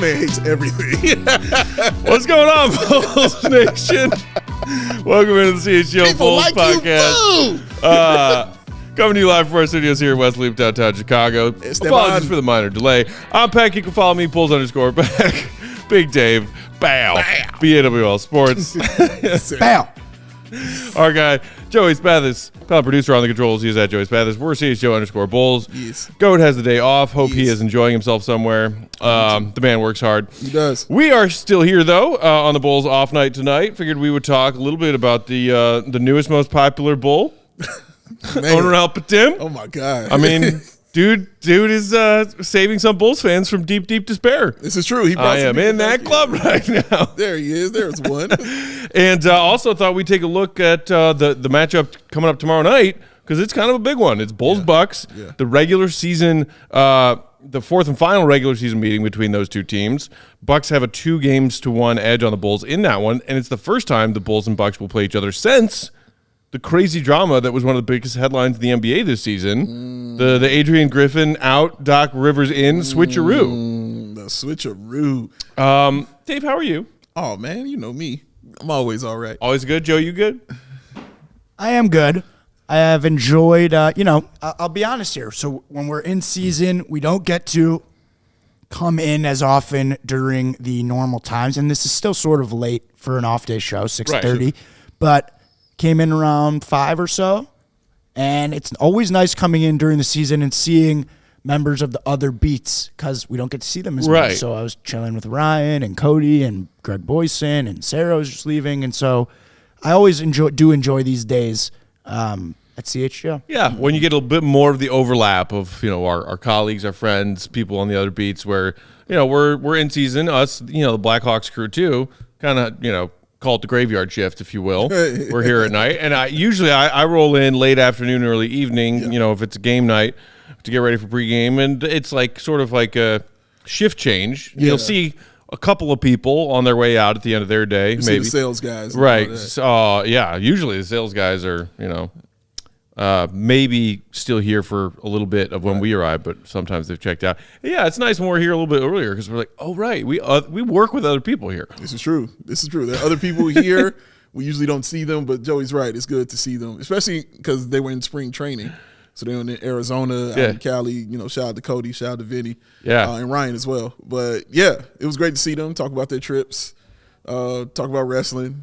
man hates everything. What's going on, Bulls Nation? Welcome into the CHGO Bulls Podcast. Coming to you live from our studios here in West Loop, downtown Chicago. Apologies for the minor delay. I'm Pat. You can follow me, Bulls_back. Big Dave. Bow. BAWL Sports. Bow. Our guy, Joey Spathis, fellow producer on the controls. He's at Joey Spathis. We're CHGO_Bulls. Yes. Goat has the day off. Hope he is enjoying himself somewhere. The man works hard. He does. We are still here, though, on the Bulls off night tonight. Figured we would talk a little bit about the newest, most popular Bull, Onuralp Bitim. Oh, my God. I mean, dude is saving some Bulls fans from deep, deep despair. This is true. I am in that club right now. There he is. There's one. And also thought we'd take a look at the matchup coming up tomorrow night, because it's kind of a big one. It's Bulls-Bucks, the regular season, the fourth and final regular season meeting between those two teams. Bucks have a 2-1 edge on the Bulls in that one, and it's the first time the Bulls and Bucks will play each other since the crazy drama that was one of the biggest headlines in the NBA this season. The Adrian Griffin out, Doc Rivers in switcheroo. The switcheroo. Dave, how are you? Oh, man, you know me. I'm always all right. Always good. Joe, you good? I am good. I have enjoyed, I'll be honest here. So when we're in season, we don't get to come in as often during the normal times. And this is still sort of late for an off-day show, 6:30. Right. But came in around 5 or so. And it's always nice coming in during the season and seeing members of the other beats, because we don't get to see them as much. So I was chilling with Ryan and Cody and Greg Boyson, and Sarah was just leaving. And so I always enjoy these days at CHGO. Yeah, when you get a bit more of the overlap of, our colleagues, our friends, people on the other beats where, we're in season, us, the Blackhawks crew too, kind of, call it the graveyard shift, if you will. We're here at night. And I roll in late afternoon, early evening, if it's a game night, to get ready for pregame. And it's like sort of like a shift change. You'll see a couple of people on their way out at the end of their day. Maybe the sales guys. Right. So, usually the sales guys are, maybe still here for a little bit of when we arrive, but sometimes they've checked out. Yeah, it's nice when we're here a little bit earlier, because we're like, oh, right, we work with other people here. This is true. There are other people here. We usually don't see them, but Joey's right. It's good to see them, especially because they were in spring training. So they're in Arizona, out in Cali. Shout out to Cody, shout out to Vinny, and Ryan as well. But, it was great to see them, talk about their trips, talk about wrestling.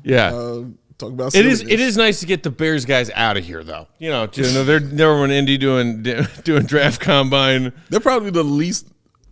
Talk about it is nice to get the Bears guys out of here, though. They're over in Indy doing draft combine. They're probably the least.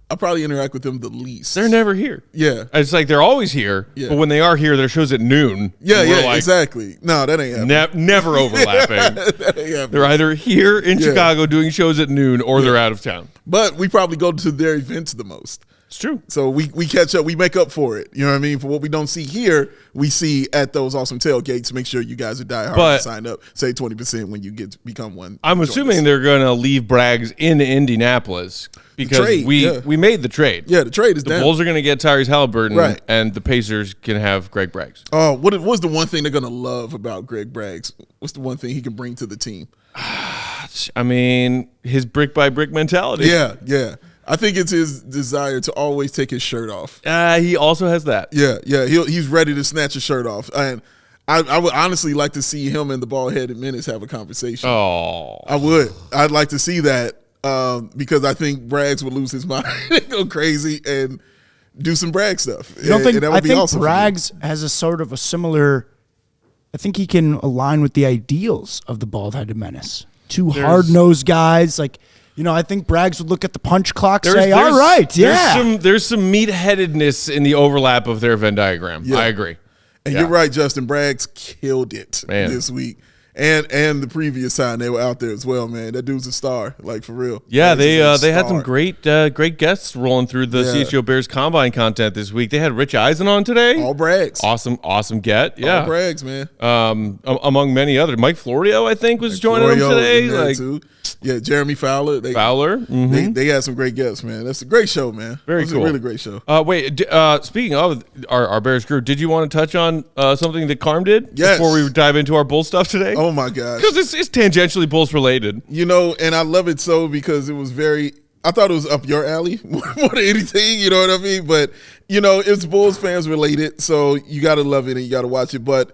I probably interact with them the least. They're never here. Yeah, it's like they're always here, but when they are here, their show's at noon. Exactly. No, that ain't happening. Never overlapping. That ain't happening. They're either here in Chicago doing shows at noon, or they're out of town. But we probably go to their events the most. It's true. So we catch up. We make up for it. You know what I mean? For what we don't see here, we see at those awesome tailgates. Make sure you guys are diehard and sign up. Save 20% when you become one. I'm assuming they're going to leave Braggs in Indianapolis, because we made the trade. Yeah, the trade is the down. The Bulls are going to get Tyrese Halliburton, and the Pacers can have Greg Braggs. Oh, what's the one thing they're going to love about Greg Braggs? What's the one thing he can bring to the team? I mean, his brick-by-brick mentality. Yeah. I think it's his desire to always take his shirt off. He also has that. Yeah. He's ready to snatch his shirt off. And I would honestly like to see him and the bald-headed menace have a conversation. Oh. I would. I'd like to see that because I think Braggs would lose his mind and go crazy and do some Bragg stuff. I think awesome Braggs has a sort of a similar – I think he can align with the ideals of the bald-headed menace. Two hard-nosed guys, like – I think Braggs would look at the punch clock, say, all right, There's some meatheadedness in the overlap of their Venn diagram. Yeah. I agree. And you're right, Justin. Braggs killed it this week. And the previous time they were out there as well, man. That dude's a star, like, for real. Yeah, they had some great guests rolling through the CHGO Bears Combine content this week. They had Rich Eisen on today. All Braggs. Awesome get. Yeah. All Braggs, man. Among many others. Mike Florio, I think, was joining them today. Too. Yeah, Jeremy Fowler. They had some great guests, man. That's a great show, man. Very cool. A really great show. Speaking of our Bears crew, did you want to touch on something that Carm did before we dive into our Bull stuff today? Oh, my gosh. Because it's tangentially Bulls related. And I love it so because it was very – I thought it was up your alley more than anything. You know what I mean? But it's Bulls fans related, so you got to love it and you got to watch it. But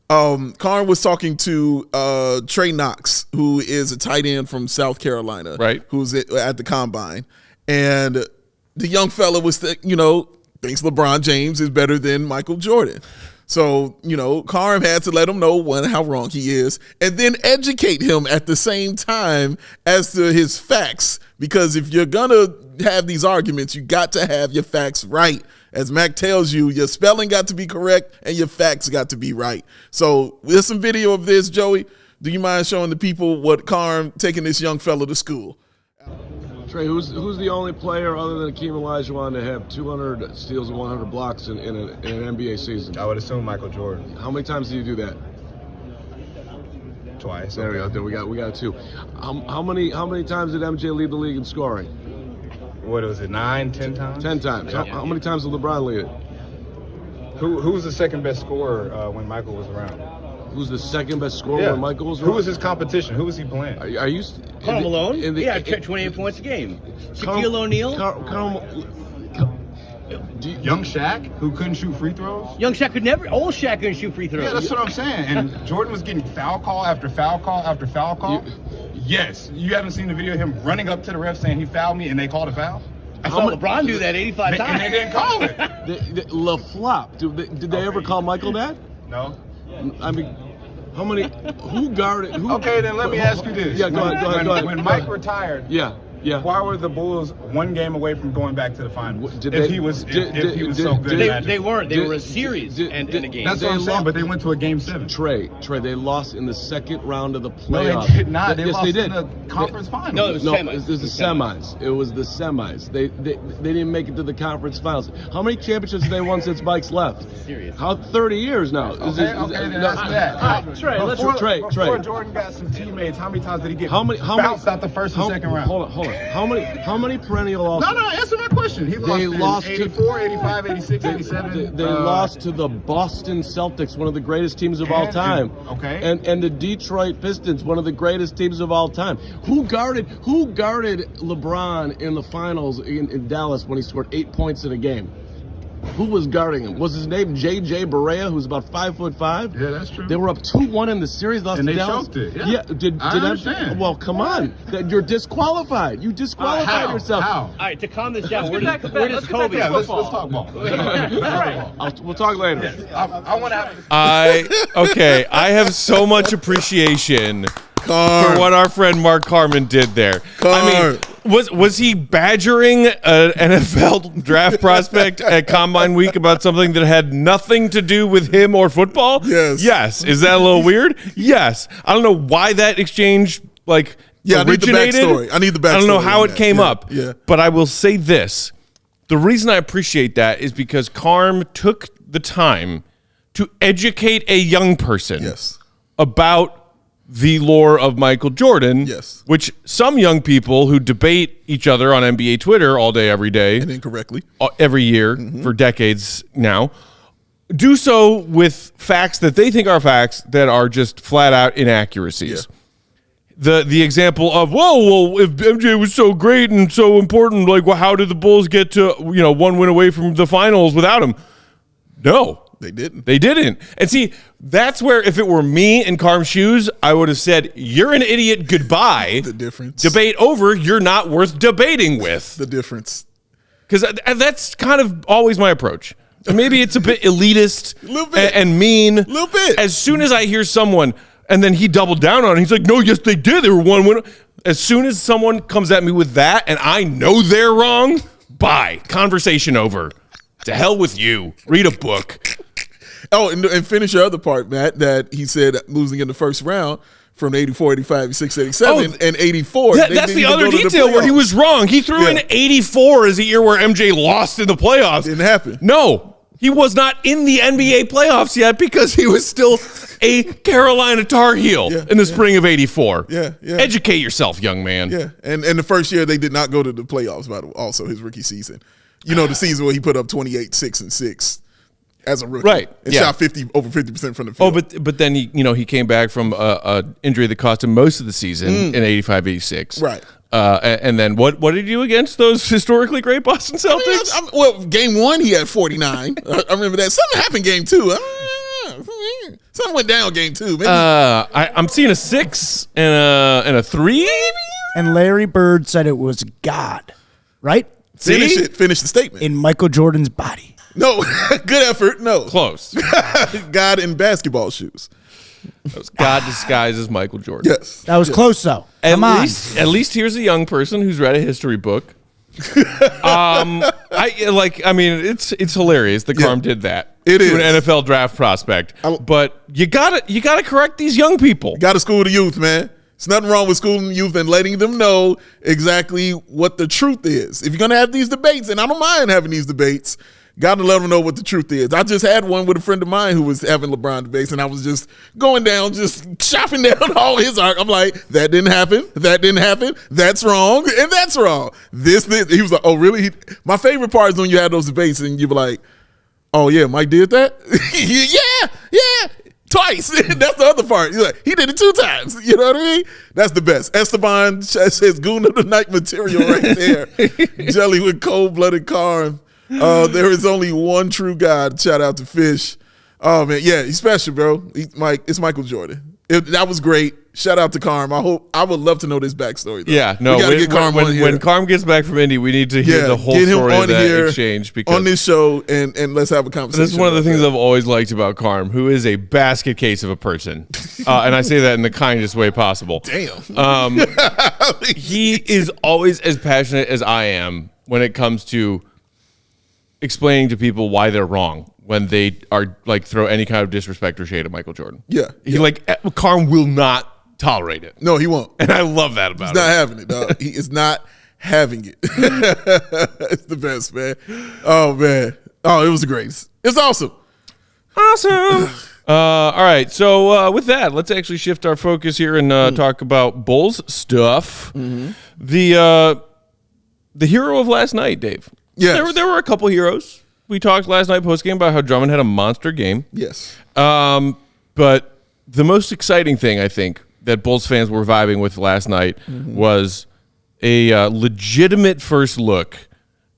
Karn was talking to Trey Knox, who is a tight end from South Carolina, right? Who's at the combine, and the young fella was thinks LeBron James is better than Michael Jordan. So, Karn had to let him know, one, how wrong he is, and then educate him at the same time as to his facts. Because if you're going to have these arguments, you got to have your facts right. As Mac tells you, your spelling got to be correct and your facts got to be right. So there's some video of this, Joey. Do you mind showing the people what Karn taking this young fella to school? Trey, who's the only player other than Akeem Olajuwon to have 200 steals and 100 blocks in an NBA season? I would assume Michael Jordan. How many times do you do that? Twice. There we go. There we got two. How many times did MJ lead the league in scoring? What was it? 9, 10 times? 10 times. Yeah. How many times did LeBron lead it? Who's the second best scorer when Michael was around? Who's the second best scorer when Michael was around? Who was his competition? Who was he playing? Are you? Karl Malone? He had 28 points a game. Shaquille O'Neal? Young Shaq, who couldn't shoot free throws? Young Shaq old Shaq couldn't shoot free throws. Yeah, that's what I'm saying. And Jordan was getting foul call after foul call after foul call. Yes. You haven't seen the video of him running up to the ref saying he fouled me and they called a foul? I saw LeBron do that 85 times. And they didn't call it. Le Flop. Did they ever call Michael that? No. I mean, who guarded? Okay, then let me ask you this. Yeah, go ahead. When Mike retired, yeah. why were the Bulls one game away from going back to the finals? If he was so good, they weren't. They were a series and a game. That's what I'm saying. But they went to a game 7. Trey, they lost in the second round of the playoffs. No, they did not. They lost they did. in the conference finals. No, it was semis. It was the semis. It was the semis. They didn't make it to the conference finals. How many championships have they won since Mike's left? Serious. How 30 years now? Okay, then that's that. Trey. Before Jordan got some teammates, how many times did he get bounced out the first and second round? Hold on. How many perennial losses? No, answer my question. He lost in 84, 85, 86, 87. They lost to the Boston Celtics, one of the greatest teams of all time. Okay. And the Detroit Pistons, one of the greatest teams of all time. Who guarded LeBron in the finals in Dallas when he scored 8 points in a game? Who was guarding him? Was his name J.J. Barea, who's about 5'5"? Yeah, that's true. They were up 2-1 in the series, lost and to they Dallas. choked it. Yeah. I understand. Well, come on. You're disqualified. You disqualified yourself. How? All right, to calm this down, where does Kobe? Yeah, let's talk ball. We'll talk later. I want to have. I have so much appreciation for what our friend Mark Carman did there. I mean, was he badgering an NFL draft prospect at Combine Week about something that had nothing to do with him or football? Yes. Is that a little weird? Yes. I don't know why that exchange originated. I need the backstory. I don't know how it came up. Yeah. But I will say this. The reason I appreciate that is because Carm took the time to educate a young person about the lore of Michael Jordan, which some young people who debate each other on NBA Twitter all day, every day, and incorrectly, every year for decades now, do so with facts that they think are facts that are just flat out inaccuracies. The example of, well, if MJ was so great and so important, like, well, how did the Bulls get to one win away from the finals without him? No. They didn't. And see, that's where if it were me in Carm's shoes, I would have said, you're an idiot, goodbye. The difference. Debate over, you're not worth debating with. The difference. Because that's kind of always my approach. And maybe it's a bit elitist and mean. A little bit. As soon as I hear someone, and then he doubled down on it, he's like, no, yes, they did. They were one win. As soon as someone comes at me with that, and I know they're wrong, bye. Conversation over. To hell with you. Read a book. Oh, and finish your other part, Matt, that he said losing in the first round from 84, 85, 86, 87, and 84. That's the other detail where he was wrong. He threw in 84 as a year where MJ lost in the playoffs. Didn't happen. No, he was not in the NBA playoffs yet because he was still a Carolina Tar Heel in the spring of 84. Yeah. Educate yourself, young man. Yeah, and the first year they did not go to the playoffs, by the way, also his rookie season. The season where he put up 28, 6, and 6. As a rookie, and shot over 50% from the field. Oh, but then he came back from a injury that cost him most of the season in 85-86. Right. And then what did he do against those historically great Boston Celtics? Well, game 1 he had 49. I remember that. Something happened game 2. Something went down game 2. Maybe. I'm seeing a 6 and a 3. And Larry Bird said it was God, right? Finish the statement. In Michael Jordan's body. No, good effort. No. Close. God in basketball shoes. That was God disguised as Michael Jordan. Yes. That was close, though. At least here's a young person who's read a history book. It's hilarious that Carm did that. It is an NFL draft prospect. But you gotta correct these young people. Got to school the youth, man. There's nothing wrong with schooling the youth and letting them know exactly what the truth is. If you're gonna have these debates, and I don't mind having these debates, got to let them know what the truth is. I just had one with a friend of mine who was having LeBron debates, and I was just going down, just chopping down all his art. I'm like, that didn't happen. That didn't happen. That's wrong, and that's wrong. This. He was like, oh, really? My favorite part is when you have those debates, and you be like, oh, yeah, Mike did that? yeah. Twice. That's the other part. He's like, he did it 2 times. You know what I mean? That's the best. Esteban says goon of the night material right there. Jelly with cold-blooded Carm. There is only one true God. Shout out to Fish. Oh, man. Yeah, he's special, bro. It's Michael Jordan. That was great. Shout out to Carm. I would love to know this backstory, though. Yeah, no. When Carm gets back from Indy, we need to hear the whole story of that exchange. Because on this show, and let's have a conversation. This is one of the things I've always liked about Carm, who is a basket case of a person. And I say that in the kindest way possible. Damn. He is always as passionate as I am when it comes to explaining to people why they're wrong when they are like throw any kind of disrespect or shade at Michael Jordan. Yeah. Carm will not tolerate it. No, he won't. And I love that about him. He's not having it, dog. He is not having it. It's the best, man. Oh, man. Oh, it was the greatest. It's awesome. Awesome. All right. So with that, let's actually shift our focus here and talk about Bulls stuff. Mm-hmm. The hero of last night, Dave. Yes. There were a couple heroes. We talked last night postgame about how Drummond had a monster game. Yes. But the most exciting thing, I think, that Bulls fans were vibing with last night was a legitimate first look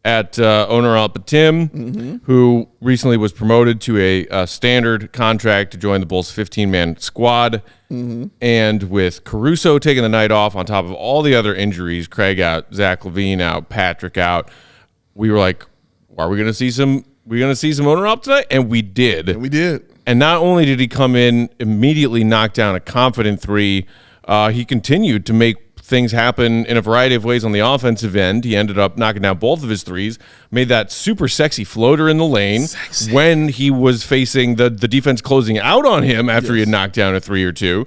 at Onuralp Bitim, who recently was promoted to a standard contract to join the Bulls' 15-man squad. And with Caruso taking the night off on top of all the other injuries, Craig out, Zach LaVine out, Patrick out, we were like, are we going to see some Onuralp tonight? And we did. And not only did he come in, immediately knock down a confident 3, he continued to make things happen in a variety of ways on the offensive end. He ended up knocking down both of his 3s, made that super sexy floater in the lane when he was facing the defense closing out on him after he had knocked down a 3 or 2.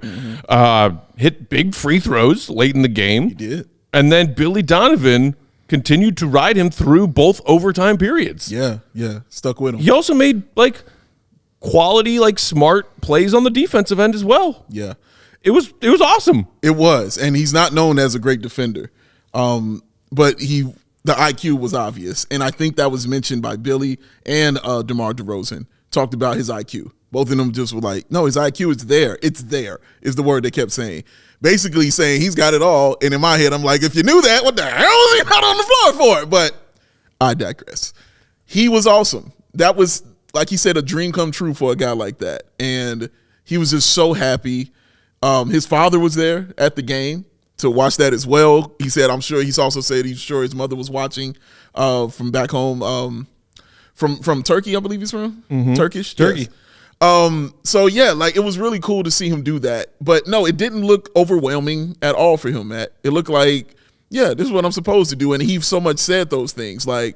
Hit big free throws late in the game. He did. And then Billy Donovan continued to ride him through both overtime periods. Yeah, stuck with him. He also made quality, smart plays on the defensive end as well. Yeah. It was awesome. It was, and he's not known as a great defender. But the IQ was obvious, and I think that was mentioned by Billy and DeMar DeRozan. Talked about his IQ. Both of them just were like, no, his IQ is there. It's there, is the word they kept saying. Basically saying he's got it all, and in my head, I'm like, if you knew that, what the hell is he not on the floor for? But I digress. He was awesome. That was, like he said, a dream come true for a guy like that. And he was just so happy. His father was there at the game to watch that as well. He said, he's also said he's sure his mother was watching from back home, from Turkey, I believe he's from. Turkish. Turkey. Yes. So yeah, it was really cool to see him do that. But no, it didn't look overwhelming at all for him, Matt. It looked like, yeah, this is what I'm supposed to do. And he so much said those things. I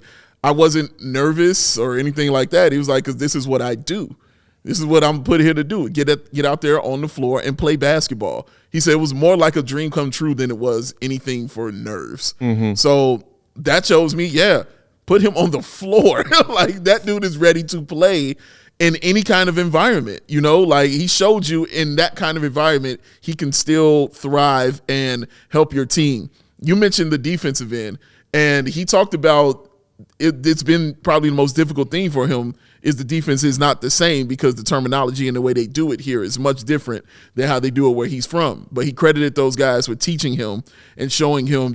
wasn't nervous or anything like that. He was like, 'cause this is what I do. This is what I'm put here to do. Get out there on the floor and play basketball. He said it was more like a dream come true than it was anything for nerves. So that shows me, yeah, put him on the floor. That dude is ready to play in any kind of environment, he showed you in that kind of environment, he can still thrive and help your team. You mentioned the defensive end, and he talked about it's been probably the most difficult thing for him is the defense is not the same because the terminology and the way they do it here is much different than how they do it where he's from. But he credited those guys with teaching him and showing him,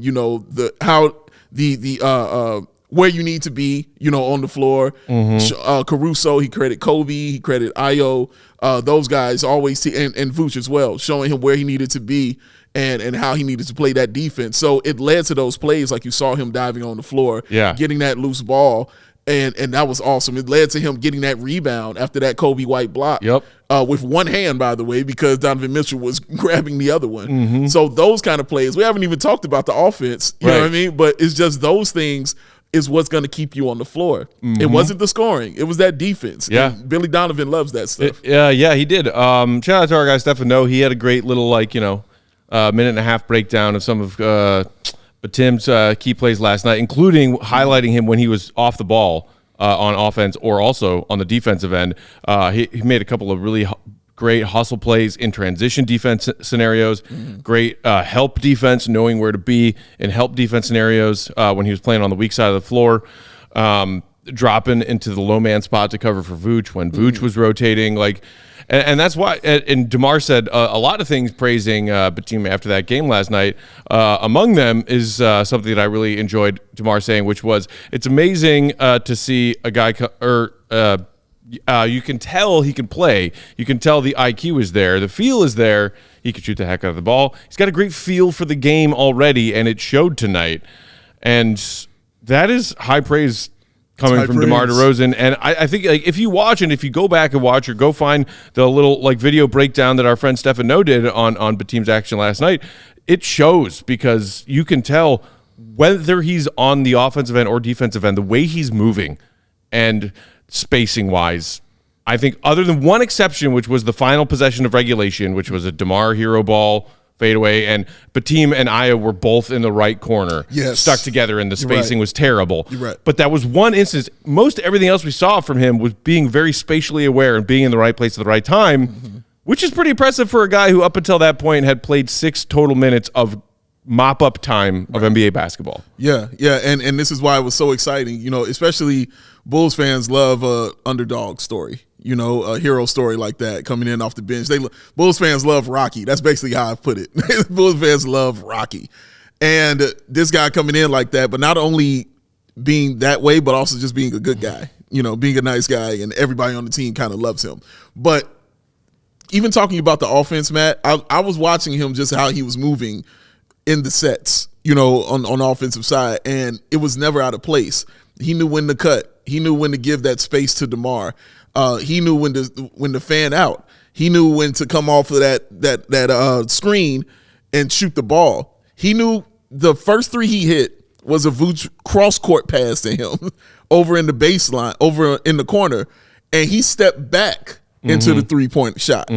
where you need to be, on the floor. Caruso, he credited Kobe, he credited Ayo. Those guys always, and Vooch as well, showing him where he needed to be and how he needed to play that defense. So it led to those plays like you saw him diving on the floor, getting that loose ball, and that was awesome. It led to him getting that rebound after that Kobe White block with one hand, by the way, because Donovan Mitchell was grabbing the other one. So those kind of plays, we haven't even talked about the offense, you know what I mean? But it's just those things is what's going to keep you on the floor. It wasn't the scoring. It was that defense. Yeah. And Billy Donovan loves that stuff. Yeah, he did. Shout out to our guy, Stefan No. He had a great little, minute and a half breakdown of some of Bitim's key plays last night, including highlighting him when he was off the ball on offense or also on the defensive end. He made a couple of really great hustle plays in transition defense scenarios, great help defense, knowing where to be in help defense scenarios when he was playing on the weak side of the floor, dropping into the low man spot to cover for Vooch when Vooch was rotating. And that's why, and DeMar said a lot of things praising Bitim after that game last night. Among them is something that I really enjoyed DeMar saying, which was, it's amazing to see a guy, you can tell he can play. You can tell the IQ is there. The feel is there. He can shoot the heck out of the ball. He's got a great feel for the game already, and it showed tonight. And that is high praise coming from DeMar DeRozan. And I think if you watch and if you go back and watch or go find the little video breakdown that our friend Stefan No did on Bitim's action last night, it shows because you can tell whether he's on the offensive end or defensive end, the way he's moving and spacing wise. I think other than one exception, which was the final possession of regulation, which was a DeMar hero ball fadeaway, and Bitim and Ayo were both in the right corner, stuck together, and the spacing was terrible. But that was one instance. Most everything else we saw from him was being very spatially aware and being in the right place at the right time, which is pretty impressive for a guy who up until that point had played 6 total minutes of mop-up time of NBA basketball. Yeah, and this is why it was so exciting, especially Bulls fans love a underdog story, a hero story like that coming in off the bench. Bulls fans love Rocky. That's basically how I put it. Bulls fans love Rocky. And this guy coming in like that, but not only being that way, but also just being a good guy, being a nice guy, and everybody on the team kind of loves him. But even talking about the offense, Matt, I was watching him just how he was moving in the sets, on the offensive side, and it was never out of place. He knew when to cut. He knew when to give that space to DeMar. He knew when to fan out. He knew when to come off of that screen and shoot the ball. He knew the first 3 he hit was a Vooch cross-court pass to him over in the baseline, over in the corner, and he stepped back into the three-point shot.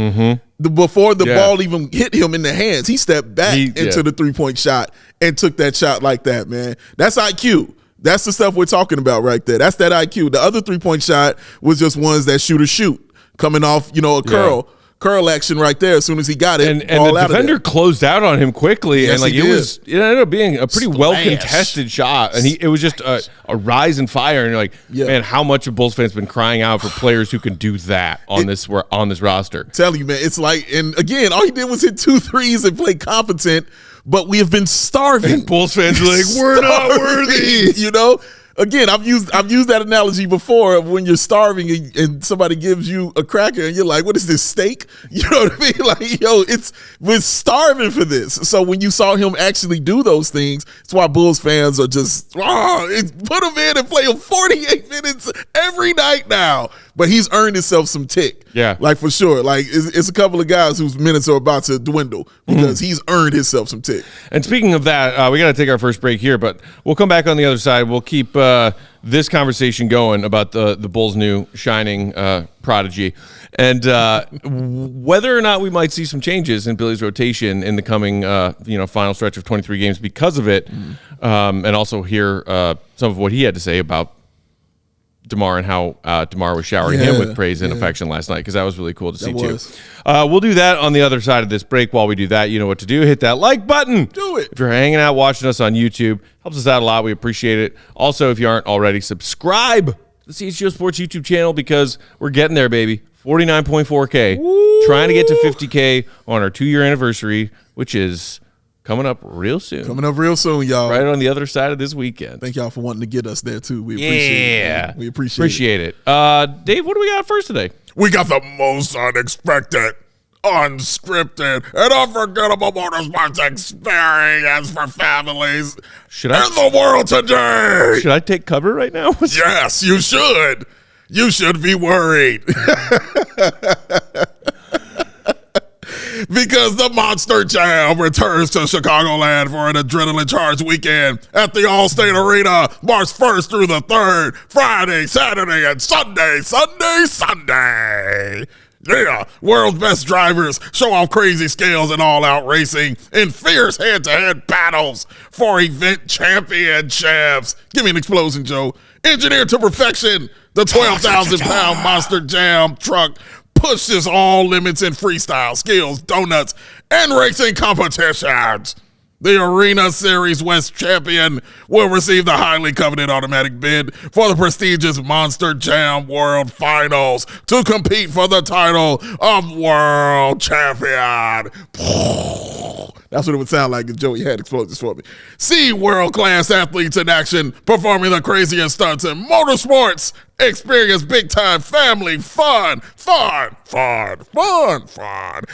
Before the ball even hit him in the hands, he stepped back into the three-point shot and took that shot like that, man. That's IQ. That's the stuff we're talking about right there. That's that IQ. The other three-point shot was just ones that shoot coming off, a curl action right there as soon as he got it. And the defender closed out on him quickly, and it ended up being a pretty well-contested shot. And it was just a rise and fire. And you're like, man, how much have Bulls fans been crying out for players who can do that on this roster? Tell you, man, it's like, and again, all he did was hit 2 threes and play competent. But we have been starving. And Bulls fans are like, we're not worthy. Again, I've used that analogy before of when you're starving and somebody gives you a cracker and you're like, what is this, steak? You know what I mean? Like, we're starving for this. So when you saw him actually do those things, it's why Bulls fans are just, put him in and play him 48 minutes every night now. But he's earned himself some tick. Yeah. Like, for sure. Like, it's a couple of guys whose minutes are about to dwindle because he's earned himself some tick. And speaking of that, we got to take our first break here, but we'll come back on the other side. We'll keep this conversation going about the Bulls' new shining prodigy and whether or not we might see some changes in Billy's rotation in the coming final stretch of 23 games because of it, and also hear some of what he had to say about DeMar and how DeMar was showering him with praise and affection last night, because that was really cool to see too. We'll do that on the other side of this break. While we do that, you know what to do. Hit that like button. Do it. If you're hanging out watching us on YouTube, helps us out a lot. We appreciate it. Also, if you aren't already, subscribe the CHGO Sports YouTube channel because we're getting there, baby. 49.4K. Trying to get to 50K on our 2-year anniversary, which is coming up real soon. Y'all. Right on the other side of this weekend. Thank y'all for wanting to get us there, too. We appreciate it. We appreciate it. Dave, what do we got first today? We got the most unexpected, unscripted, and unforgettable motorsports experience for families in the world today. Should I take cover right now? Yes, you should. You should be worried. Because the Monster Jam returns to Chicagoland for an adrenaline-charged weekend at the Allstate Arena, March 1st through the 3rd, Friday, Saturday, and Sunday. Yeah, world's best drivers show off crazy skills in all-out racing in fierce head-to-head battles for event championships. Give me an explosion, Joe. Engineered to perfection, the 12,000-pound Monster Jam truck pushes all limits in freestyle, skills, donuts, and racing competitions. The Arena Series West champion will receive the highly coveted automatic bid for the prestigious Monster Jam World Finals to compete for the title of World Champion. That's what it would sound like if Joey had explosives for me. See world-class athletes in action performing the craziest stunts in motorsports. Experience big-time family fun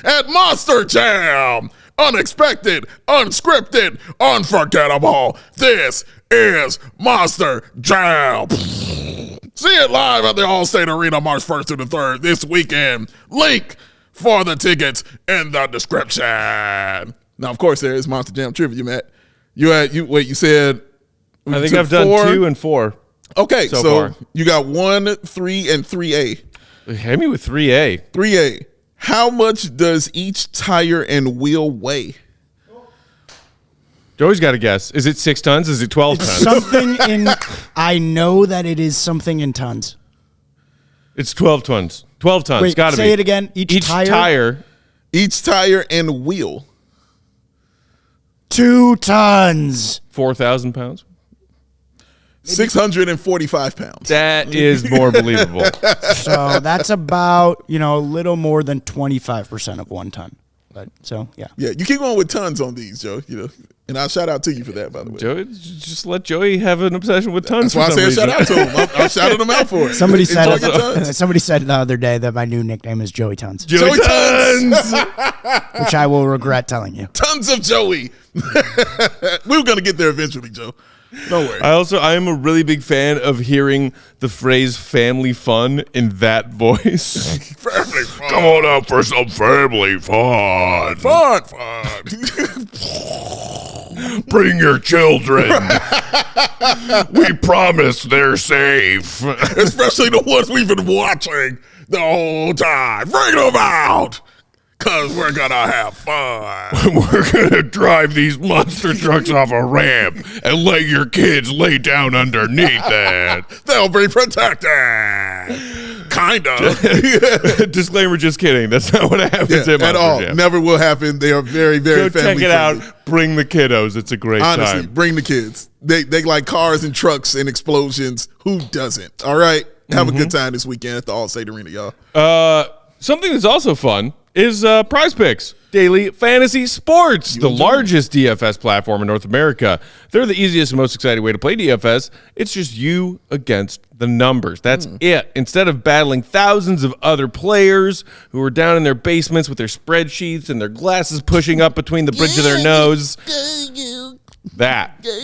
at Monster Jam. Unexpected, unscripted, unforgettable. This is Monster Jam. See it live at the Allstate Arena March 1st to the 3rd this weekend. Link for the tickets in the description. Now, of course, there is Monster Jam trivia, Matt. You said I think I've done 2 and 4. Okay, so far. You got 1, 3, and 3A. Hit me with 3A. 3A. How much does each tire and wheel weigh? Joey's got to guess. Is it 6 tons? Is it 12 tons? Something in. I know that it is something in tons. It's 12 tons. 12 tons. Wait, got to be. say it again. Each tire. Each tire and wheel. 2 tons. 4,000 pounds. 645 pounds. That is more believable. So that's about, a little more than 25% of 1 ton. But so, yeah. Yeah, you keep going with tons on these, Joe. And I'll shout out to you for that, by the way. Joey, just let Joey have an obsession with tons. That's why I said shout out to him. I'm shouting him out for it. Somebody said the other day that my new nickname is Joey Tons. Joey Tons! Which I will regret telling you. Tons of Joey. We were going to get there eventually, Joe. Don't worry. I am a really big fan of hearing the phrase family fun in that voice. Family fun. Come on out for some family fun. Fun. Bring your children. We promise they're safe. Especially the ones we've been watching the whole time. Bring them out. Because we're going to have fun. We're going to drive these monster trucks off a ramp and let your kids lay down underneath it. They'll be protected. Kind of. Disclaimer, just kidding. That's not what happens at all. Jam. Never will happen. They are very, very family check it friendly. Out. Bring the kiddos. It's a great Honestly, time. Bring the kids. They like cars and trucks and explosions. Who doesn't? All right? Have a good time this weekend at the Allstate Arena, y'all. Something that's also fun is Prize Picks, daily fantasy sports, the largest DFS platform in North America. They're the easiest and most exciting way to play DFS. It's just you against the numbers. That's it. Instead of battling thousands of other players who are down in their basements with their spreadsheets and their glasses pushing up between the bridge of their nose.